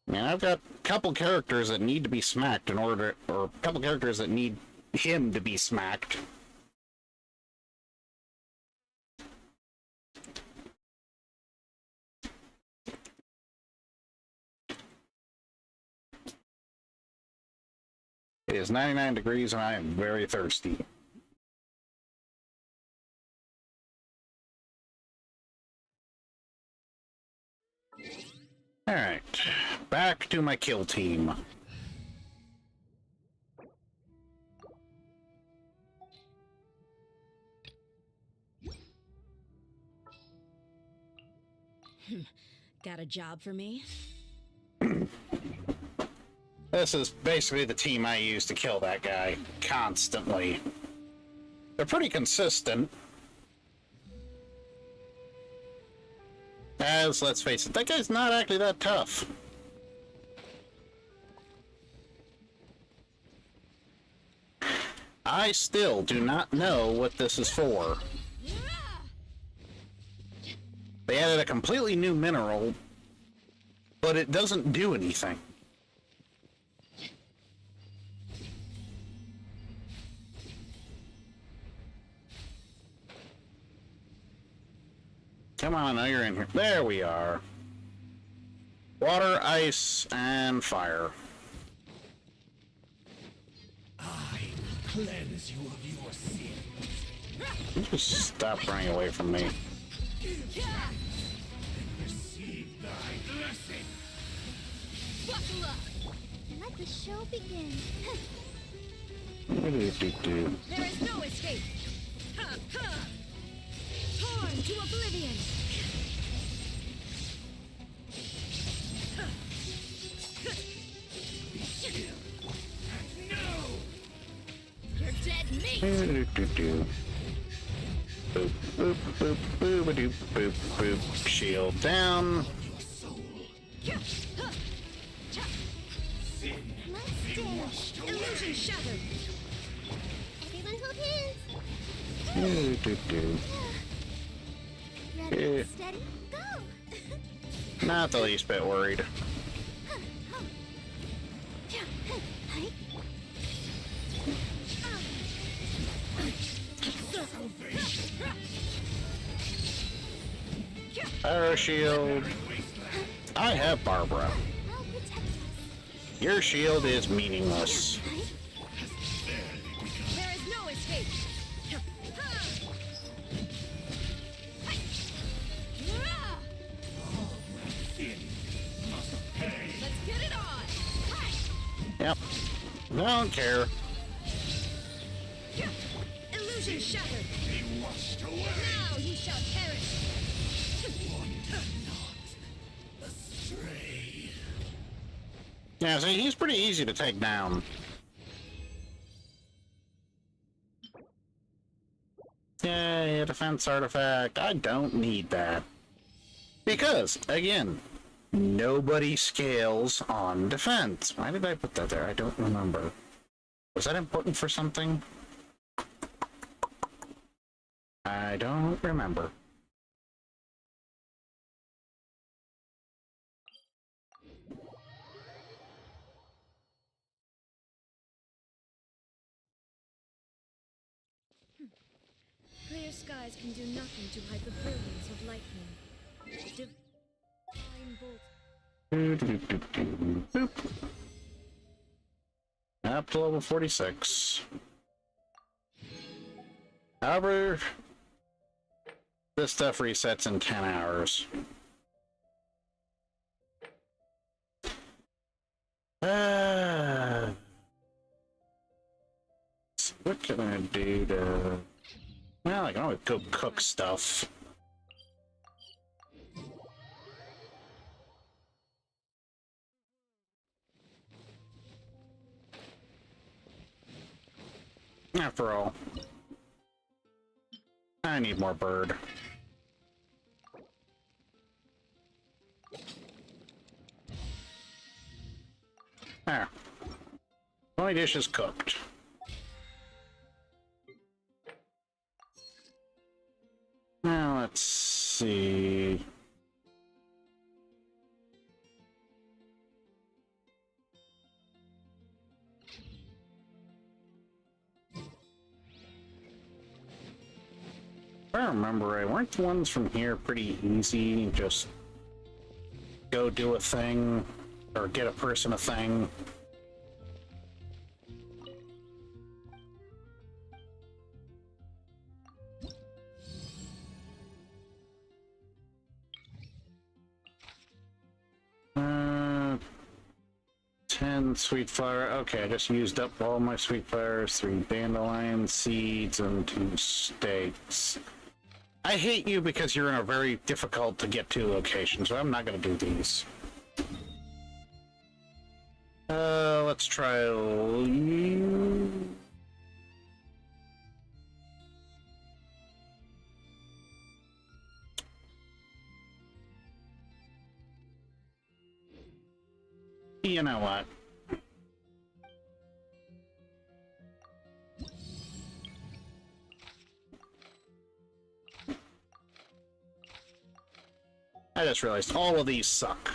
[SPEAKER 1] I mean, I've got a couple characters that need to be smacked in order to, or a couple characters that need him to be smacked. It is 99 degrees and I am very thirsty. Alright, back to my kill team.
[SPEAKER 6] Got a job for me?
[SPEAKER 1] This is basically the team I use to kill that guy, constantly. They're pretty consistent. As, let's face it, that guy's not actually that tough. I still do not know what this is for. They added a completely new mineral, but it doesn't do anything. Come on, now you're in here. There we are. Water, ice, and fire.
[SPEAKER 4] I cleanse you of your sins.
[SPEAKER 1] Just stop running away from me.
[SPEAKER 4] Receive thy blessing.
[SPEAKER 2] Buckle up. Let the show begin.
[SPEAKER 6] There is no escape! Ha ha! Torn to oblivion!
[SPEAKER 2] You're dead meat.
[SPEAKER 1] Boop, boop, boop, boop, boop, boop. Shield down.
[SPEAKER 2] Let's dance.
[SPEAKER 6] Illusion shattered!
[SPEAKER 2] Everyone hold hands.
[SPEAKER 1] Ready,
[SPEAKER 2] Ready, steady, go.
[SPEAKER 1] Not the least bit worried. Fire shield. I have Barbara.
[SPEAKER 2] I'll protect us.
[SPEAKER 1] Your shield is meaningless.
[SPEAKER 6] There is no escape! Let's get it on!
[SPEAKER 1] Yep. Don't care.
[SPEAKER 6] Illusion shattered! Now you shall perish!
[SPEAKER 1] Yeah, see, he's pretty easy to take down. Yay, a defense artifact. I don't need that. Because, again, nobody scales on defense. Why did I put that there? I don't remember. Was that important for something? I don't remember.
[SPEAKER 2] Clear skies can do nothing to hide the brilliance of lightning. Divine bolt.
[SPEAKER 1] Boop. Up to level 46. However, this stuff resets in 10 hours. What can I do to... Well, I can always go cook stuff. After all, I need more bird. There. My dish is cooked. Now let's see. If I remember right, weren't the ones from here pretty easy? Just go do a thing, or get a person a thing. Uh, 10 sweet flower. Okay, I just used up all my sweet flowers, 3 dandelion seeds, and 2 steaks. I hate you because you're in a very difficult to get to location, so I'm not going to do these. Let's try you. You know what? I just realized all of these suck.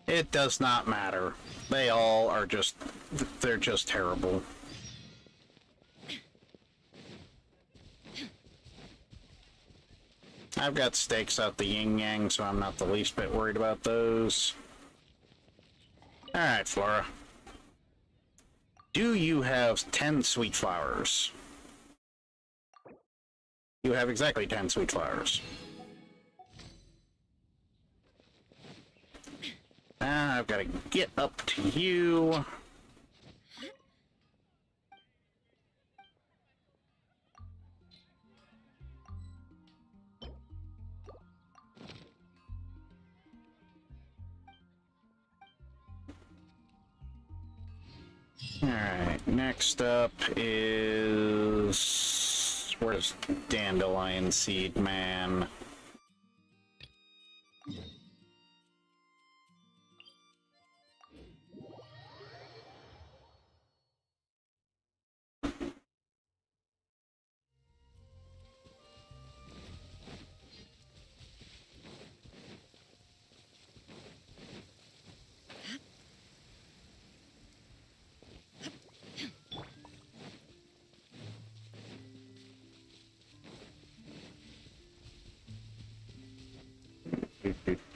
[SPEAKER 1] It does not matter. They all are just... they're just terrible. I've got stakes out the yin-yang, so I'm not the least bit worried about those. Alright, Flora. Do you have 10 sweet flowers? You have exactly 10 sweet flowers. I've got to get up to you. Alright, next up is... where's Dandelion Seed Man?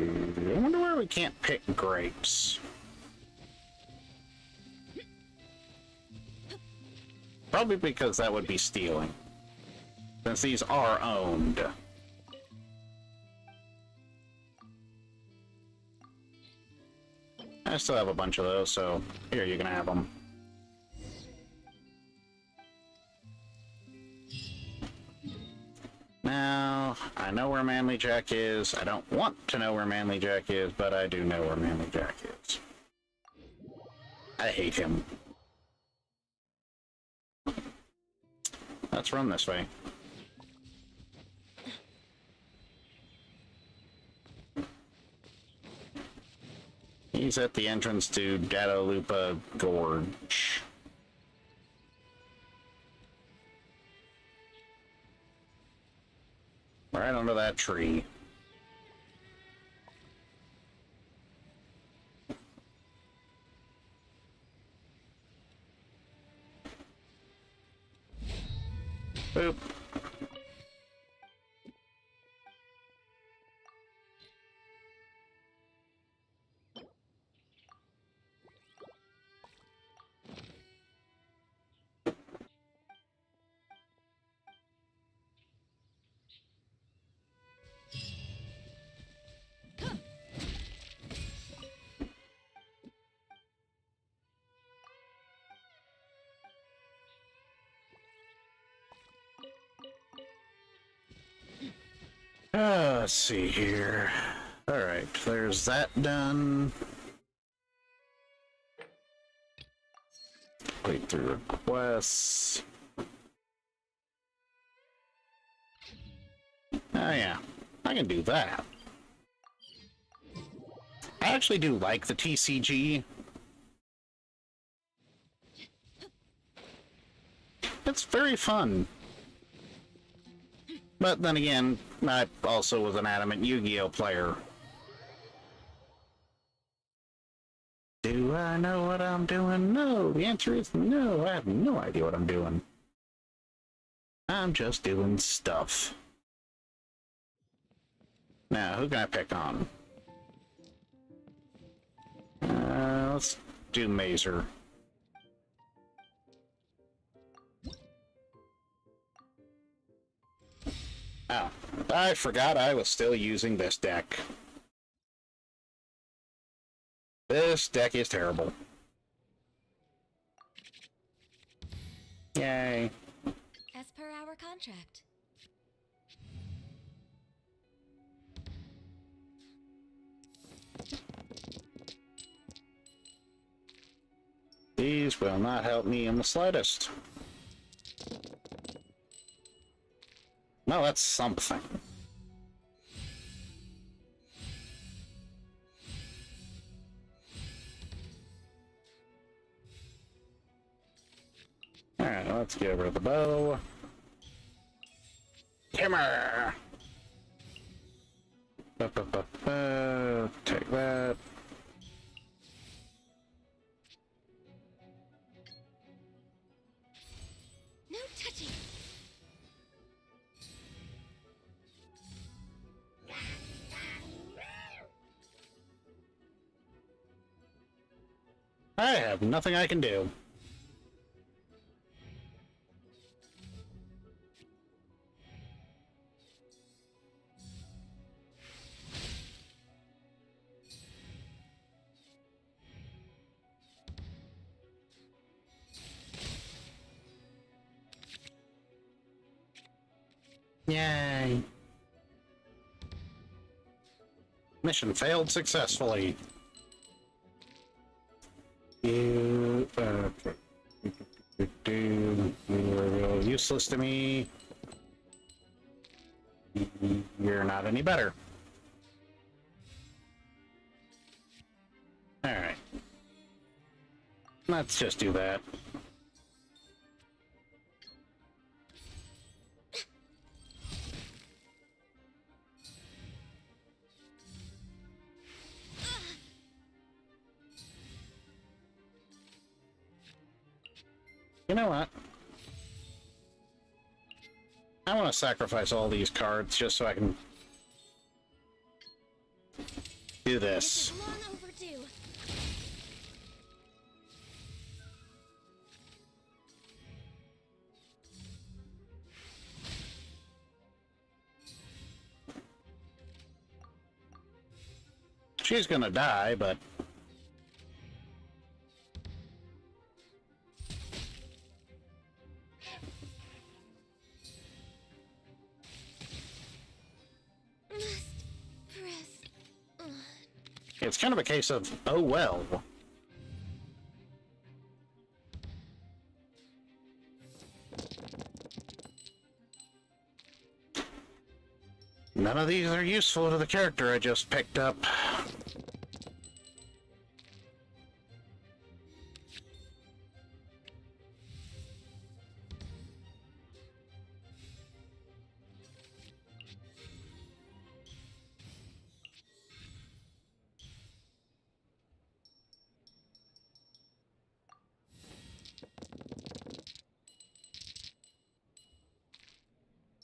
[SPEAKER 1] I wonder why we can't pick grapes. Probably because that would be stealing, since these are owned. I still have a bunch of those, so here, you can have them. Now, I know where Manly Jack is. I don't want to know where Manly Jack is, but I do know where Manly Jack is. I hate him. Let's run this way. He's at the entrance to Catalupa Gorge. Right under that tree. Boop. Let's see here. Alright, there's that done. Wait through requests. Oh yeah, I can do that. I actually do like the TCG. It's very fun. But then again, I also was an adamant Yu-Gi-Oh player. Do I know what I'm doing? No. The answer is no. I have no idea what I'm doing. I'm just doing stuff. Now, who can I pick on? Let's do Mazer. Oh, I forgot I was still using this deck. This deck is terrible. Yay.
[SPEAKER 3] As per our contract.
[SPEAKER 1] These will not help me in the slightest. No, that's something. Alright, let's get rid of the bow. Timmer! Take that.
[SPEAKER 3] No touching.
[SPEAKER 1] I have nothing I can do. Yay. Mission failed successfully. You, okay. You're useless to me. You're not any better. Alright. Let's just do that. You know what? I want to sacrifice all these cards just so I can do this.
[SPEAKER 3] This is long overdue.
[SPEAKER 1] She's gonna die, but It's kind of a case of, oh well. None of these are useful to the character I just picked up.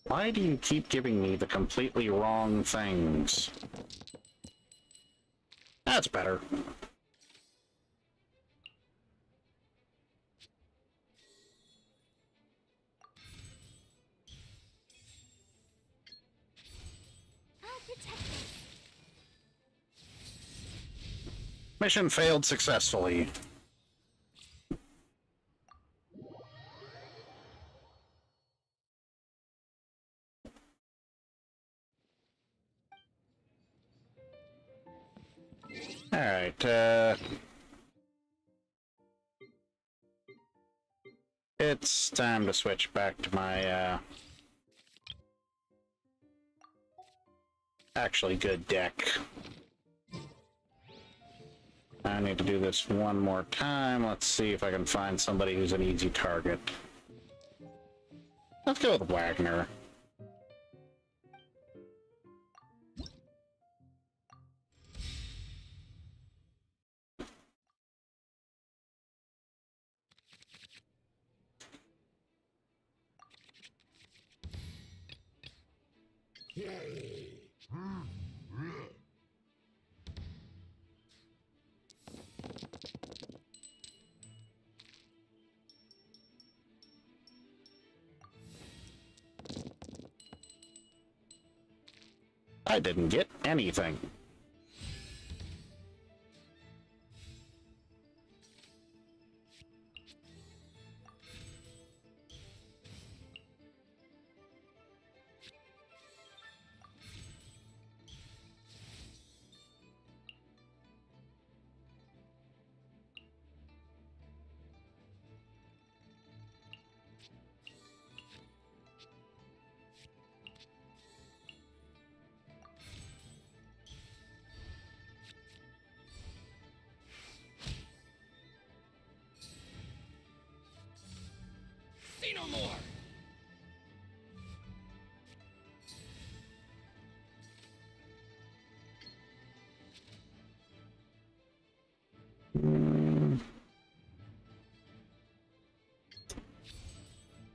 [SPEAKER 1] Why do you keep giving me the completely wrong things? That's better.
[SPEAKER 2] I'll protect us.
[SPEAKER 1] Mission failed successfully. Alright, it's time to switch back to my, actually good deck. I need to do this one more time. Let's see if I can find somebody who's an easy target. Let's go with Wagner. I didn't get anything.
[SPEAKER 4] See no more!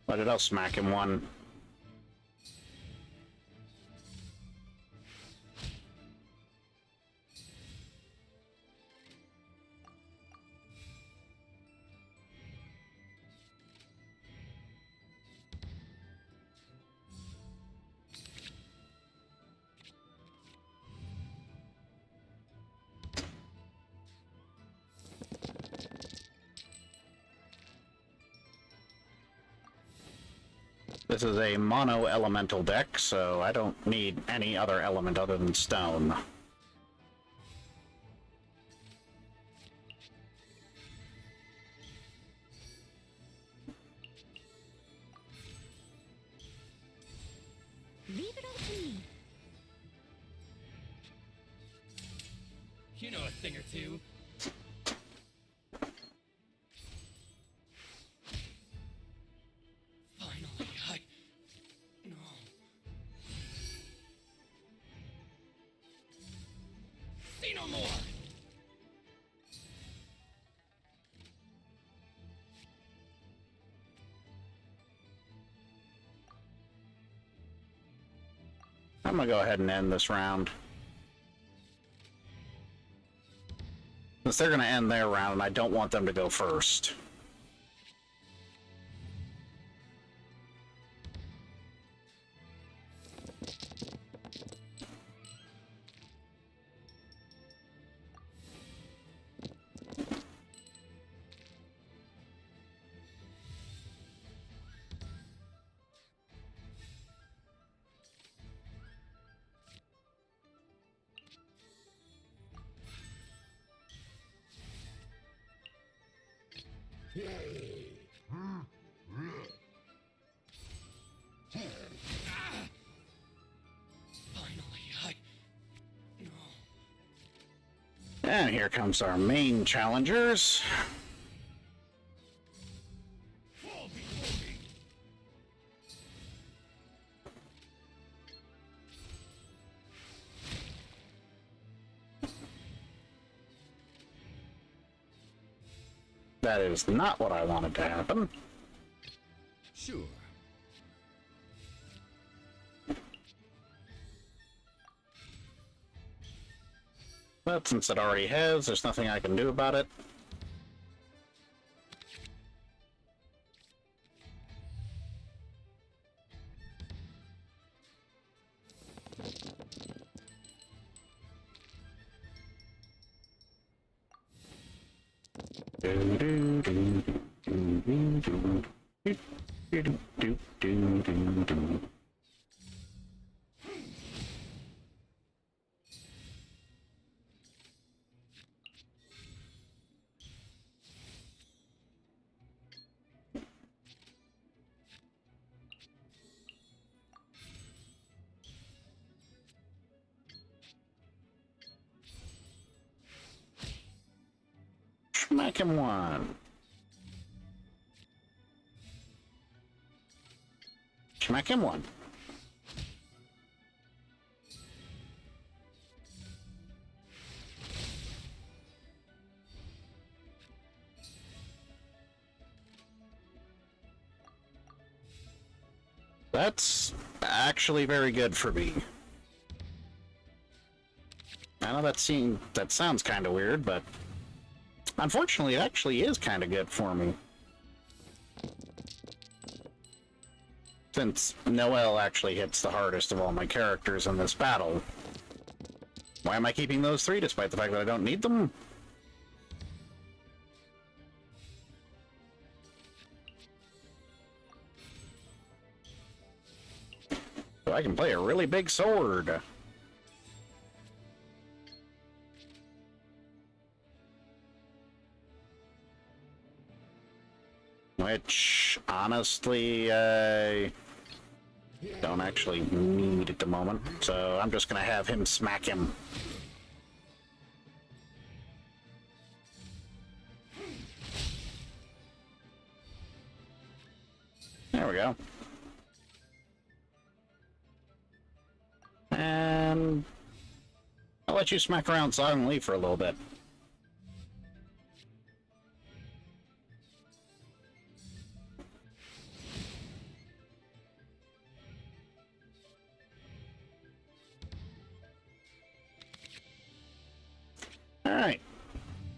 [SPEAKER 1] But it'll smack him one. This is a mono elemental deck, so I don't need any other element other than stone.
[SPEAKER 5] Leave it all to me.
[SPEAKER 4] You know a thing or two. Finally, no. See no more!
[SPEAKER 1] I'm gonna go ahead and end this round. Since they're gonna end their round, and I don't want them to go first.
[SPEAKER 4] Finally, No.
[SPEAKER 1] And here comes our main challengers.
[SPEAKER 4] Fall before me.
[SPEAKER 1] That is not what I wanted to happen.
[SPEAKER 4] Sure.
[SPEAKER 1] But since it already has, there's nothing I can do about it. Smack him one. Smack him one. That's actually very good for me. I know that sounds kind of weird, but unfortunately, it actually is kind of good for me. Since Noelle actually hits the hardest of all my characters in this battle. Why am I keeping those three despite the fact that I don't need them? So I can play a really big sword. Which, honestly, I don't actually need at the moment, so I'm just gonna have him smack him. There we go. And I'll let you smack around silently for a little bit. Alright.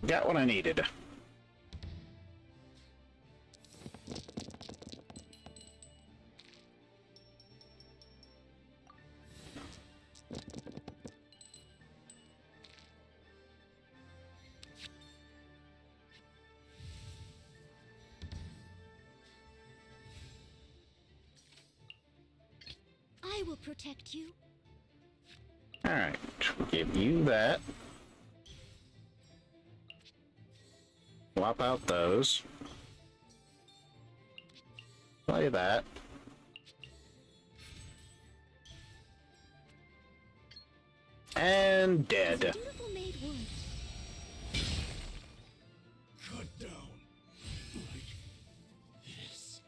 [SPEAKER 1] Got what I needed.
[SPEAKER 2] I will protect you.
[SPEAKER 1] Alright. Give you that. Swap out those. Play that. And dead.
[SPEAKER 2] Beautiful maid wood.
[SPEAKER 4] Cut down. Like this.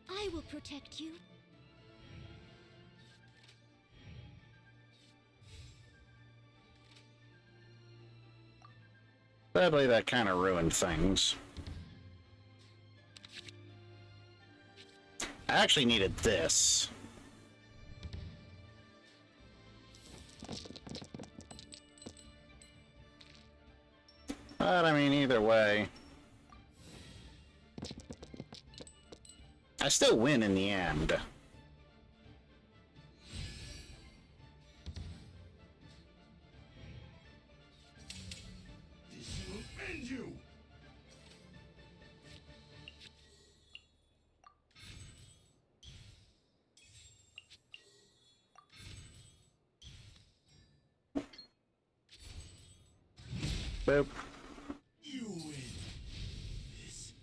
[SPEAKER 2] I will protect you.
[SPEAKER 1] Sadly, that kind of ruined things. I actually needed this. But, I mean, either way. I still win in the end.
[SPEAKER 4] This will end you.
[SPEAKER 1] Boop.
[SPEAKER 4] You win this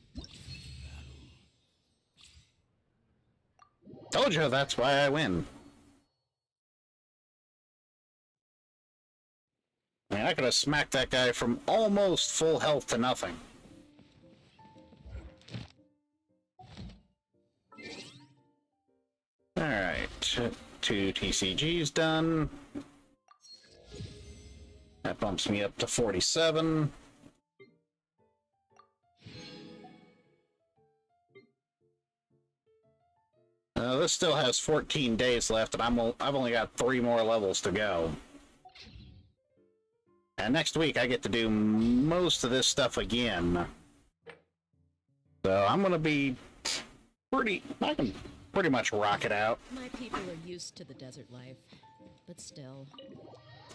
[SPEAKER 1] Told you that's why I win. I mean, I could have smacked that guy from almost full health to nothing. Alright, 2 TCGs done. That bumps me up to 47. This still has 14 days left, and I've only got 3 more levels to go. And next week I get to do most of this stuff again. So I'm gonna be I can pretty much rock it out.
[SPEAKER 7] My people are used to the desert life, but still.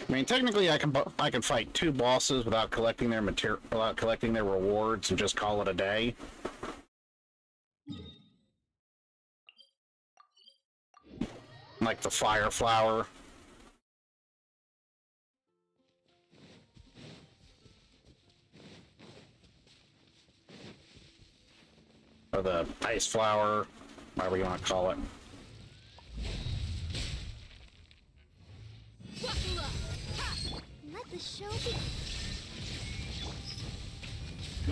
[SPEAKER 1] I mean, technically I can fight 2 bosses without collecting their without collecting their rewards and just call it a day. Like the Fire Flower. Or the Ice Flower, whatever you want to call it.
[SPEAKER 2] Buckle up! Ha! Let the show begin.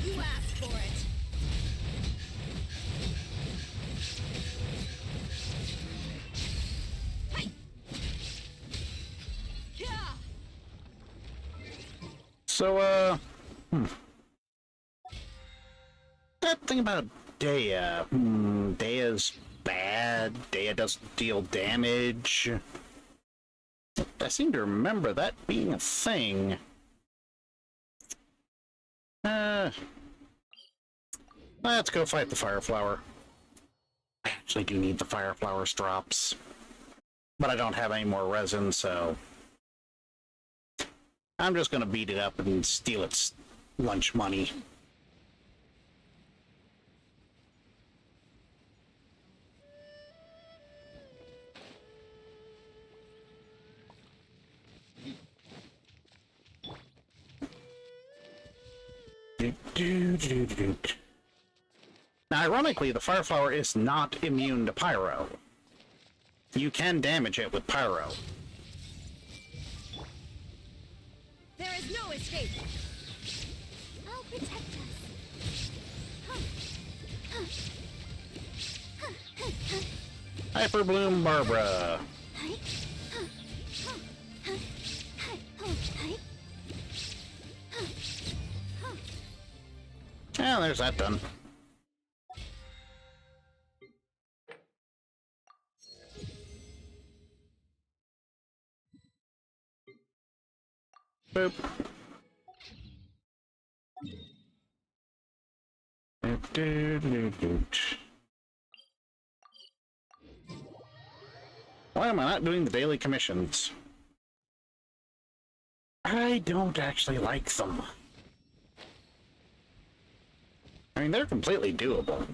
[SPEAKER 7] You asked for it. Hey! Yeah!
[SPEAKER 1] So, that thing about Dea. Dea's bad. Dea doesn't deal damage. I seem to remember that being a thing. Let's go fight the Fire Flower. I actually do need the Fire Flower's drops. But I don't have any more resin, so I'm just gonna beat it up and steal its lunch money. Now, ironically, the Fire Flower is not immune to Pyro. You can damage it with Pyro.
[SPEAKER 7] There is no escape.
[SPEAKER 2] I'll protect us.
[SPEAKER 1] Hyper Bloom Barbara. Yeah, there's that done. Boop. Why am I not doing the daily commissions? I don't actually like them. I mean, they're completely doable.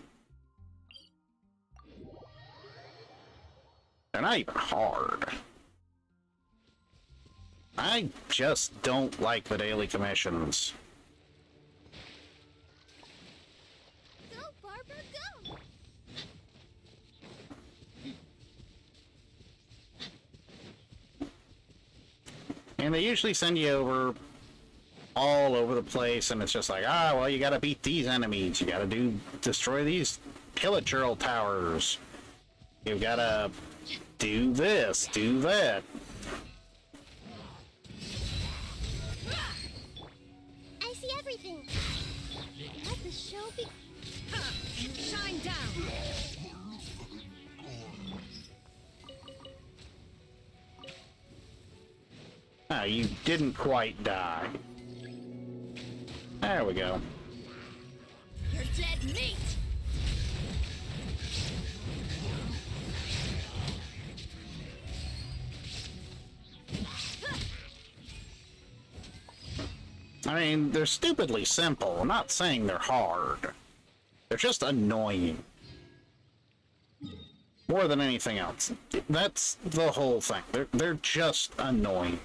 [SPEAKER 1] They're not even hard. I just don't like the daily commissions.
[SPEAKER 2] Go, Barbara, go!
[SPEAKER 1] And they usually send you over all over the place, and it's just like, well, you gotta beat these enemies, you gotta destroy these pillager towers, you gotta do this, do that.
[SPEAKER 2] I see everything. Let the show begin.
[SPEAKER 7] Shine down.
[SPEAKER 1] You didn't quite die. There we go.
[SPEAKER 7] You're dead meat.
[SPEAKER 1] I mean, they're stupidly simple. I'm not saying they're hard. They're just annoying. More than anything else. That's the whole thing. They're just annoying.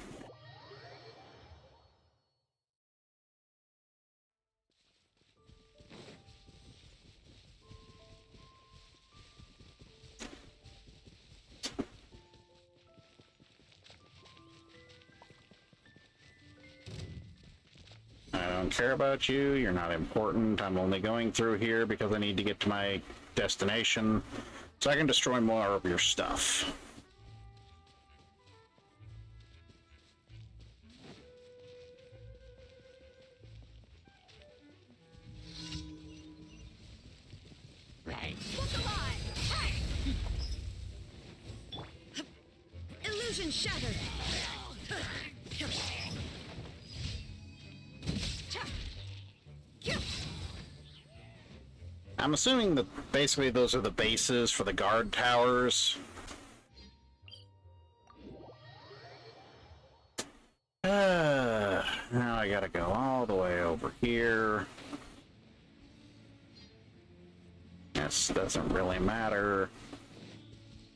[SPEAKER 1] don't care about you. You're not important. I'm only going through here because I need to get to my destination so I can destroy more of your stuff.
[SPEAKER 3] Look alive!
[SPEAKER 6] Illusion shattered!
[SPEAKER 1] I'm assuming that basically those are the bases for the guard towers. Now I gotta go all the way over here. This doesn't really matter.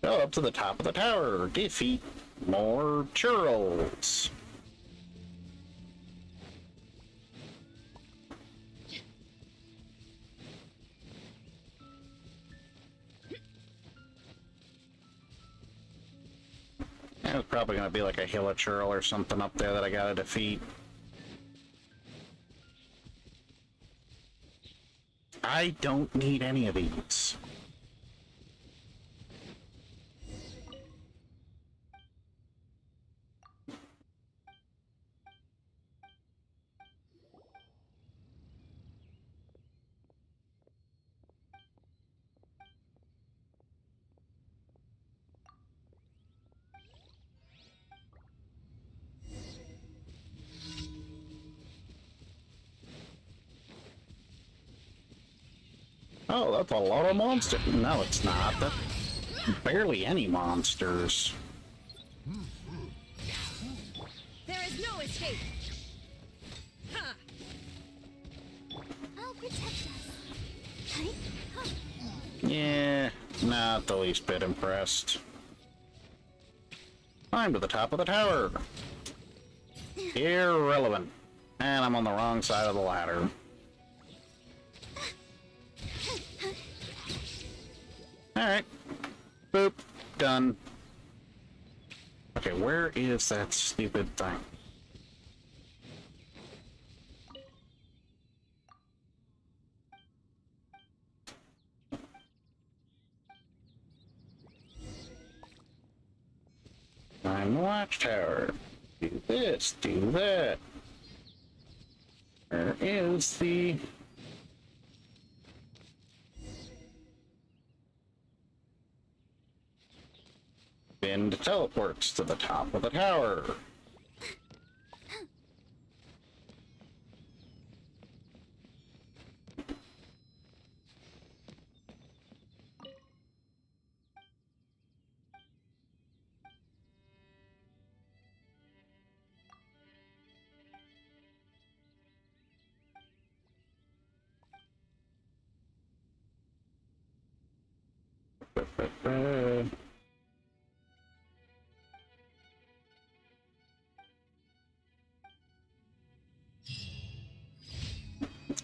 [SPEAKER 1] Go up to the top of the tower. Defeat more churls. There's probably going to be like a hill of churl or something up there that I gotta defeat. I don't need any of these. Oh, that's a lot of monsters. No, it's not. That's barely any monsters.
[SPEAKER 6] There is no escape! Ha!
[SPEAKER 3] I'll protect us. Right? Huh.
[SPEAKER 1] Yeah, not the least bit impressed. Climb to the top of the tower. Irrelevant. And I'm on the wrong side of the ladder. Alright. Boop. Done. Okay, where is that stupid thing? Climb the watchtower. Do this, do that. Where is the... Wind teleports to the top of the tower.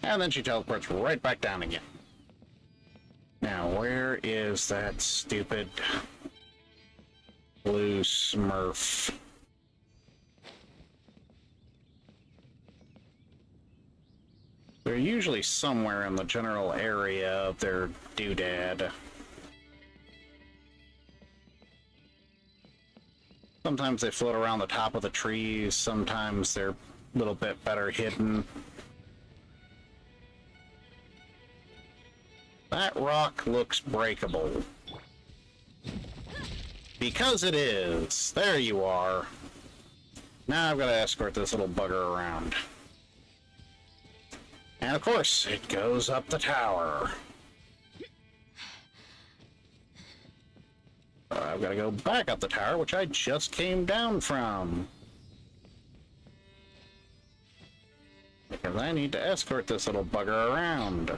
[SPEAKER 1] And then she teleports right back down again. Now, where is that stupid blue smurf? They're usually somewhere in the general area of their doodad. Sometimes they float around the top of the trees, sometimes they're a little bit better hidden. That rock looks breakable. Because it is. There you are. Now I've got to escort this little bugger around. And of course, it goes up the tower. I've got to go back up the tower, which I just came down from. Because I need to escort this little bugger around.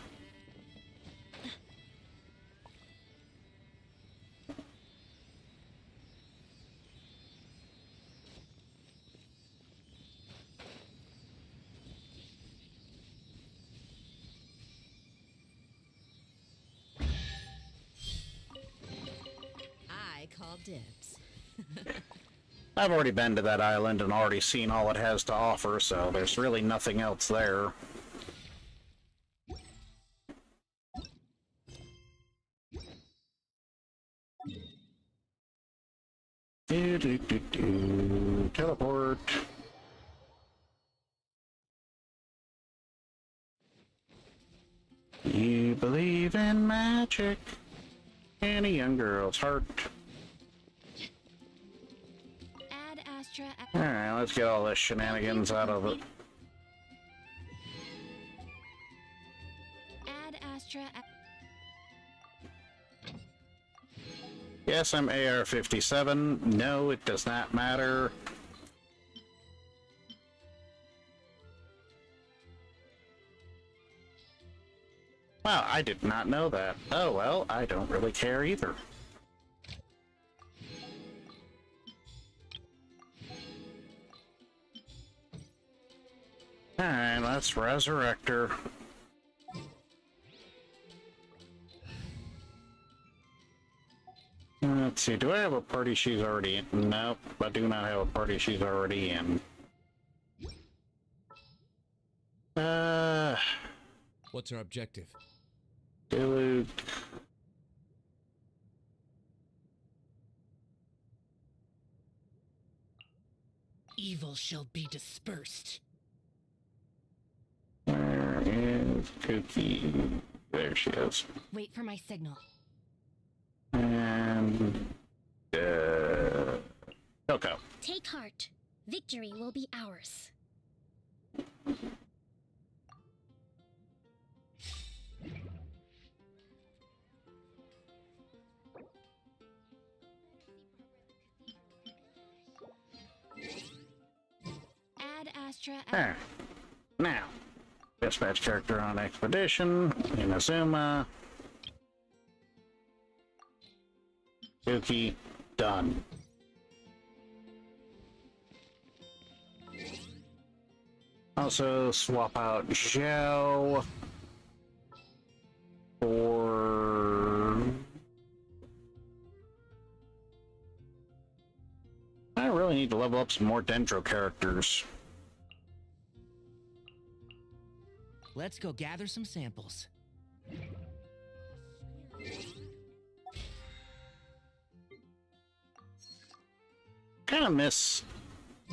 [SPEAKER 7] I call dibs.
[SPEAKER 1] I've already been to that island and already seen all it has to offer, so there's really nothing else there. Teleport. You believe in magic in a young girl's heart.
[SPEAKER 2] Add Astra.
[SPEAKER 1] Alright, let's get all this shenanigans out of it.
[SPEAKER 2] Add Astra.
[SPEAKER 1] Yes, I'm AR-57. No, it does not matter. Wow, I did not know that. Oh, well, I don't really care either. Alright, let's resurrect her. Let's see, do I have a party she's already in? Nope, I do not have a party she's already in.
[SPEAKER 4] What's our objective?
[SPEAKER 1] Dude.
[SPEAKER 7] Evil shall be dispersed.
[SPEAKER 1] Where is Cookie? There she is.
[SPEAKER 5] Wait for my signal.
[SPEAKER 1] And Coco.
[SPEAKER 2] Take heart. Victory will be ours. Add Astra.
[SPEAKER 1] There. Now, dispatch character on expedition. Inazuma. Cookie. Done. Also, swap out Zhao for... I really need to level up some more Dendro characters.
[SPEAKER 8] Let's go gather some samples.
[SPEAKER 1] Kind of miss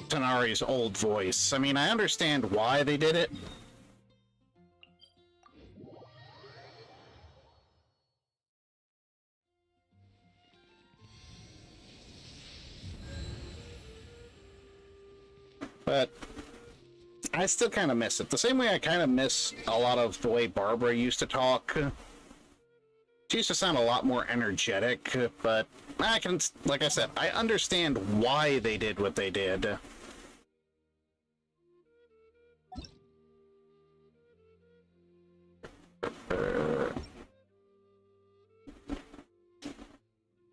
[SPEAKER 1] Tanari's old voice. I mean, I understand why they did it. But I still kind of miss it. The same way I kind of miss a lot of the way Barbara used to talk. She used to sound a lot more energetic, but I can, like I said, I understand why they did what they did.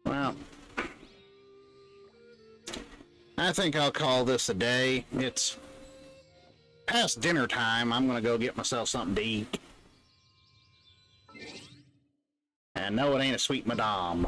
[SPEAKER 1] Well, I think I'll call this a day. It's past dinner time. I'm gonna go get myself something to eat. And no, it ain't a sweet madame.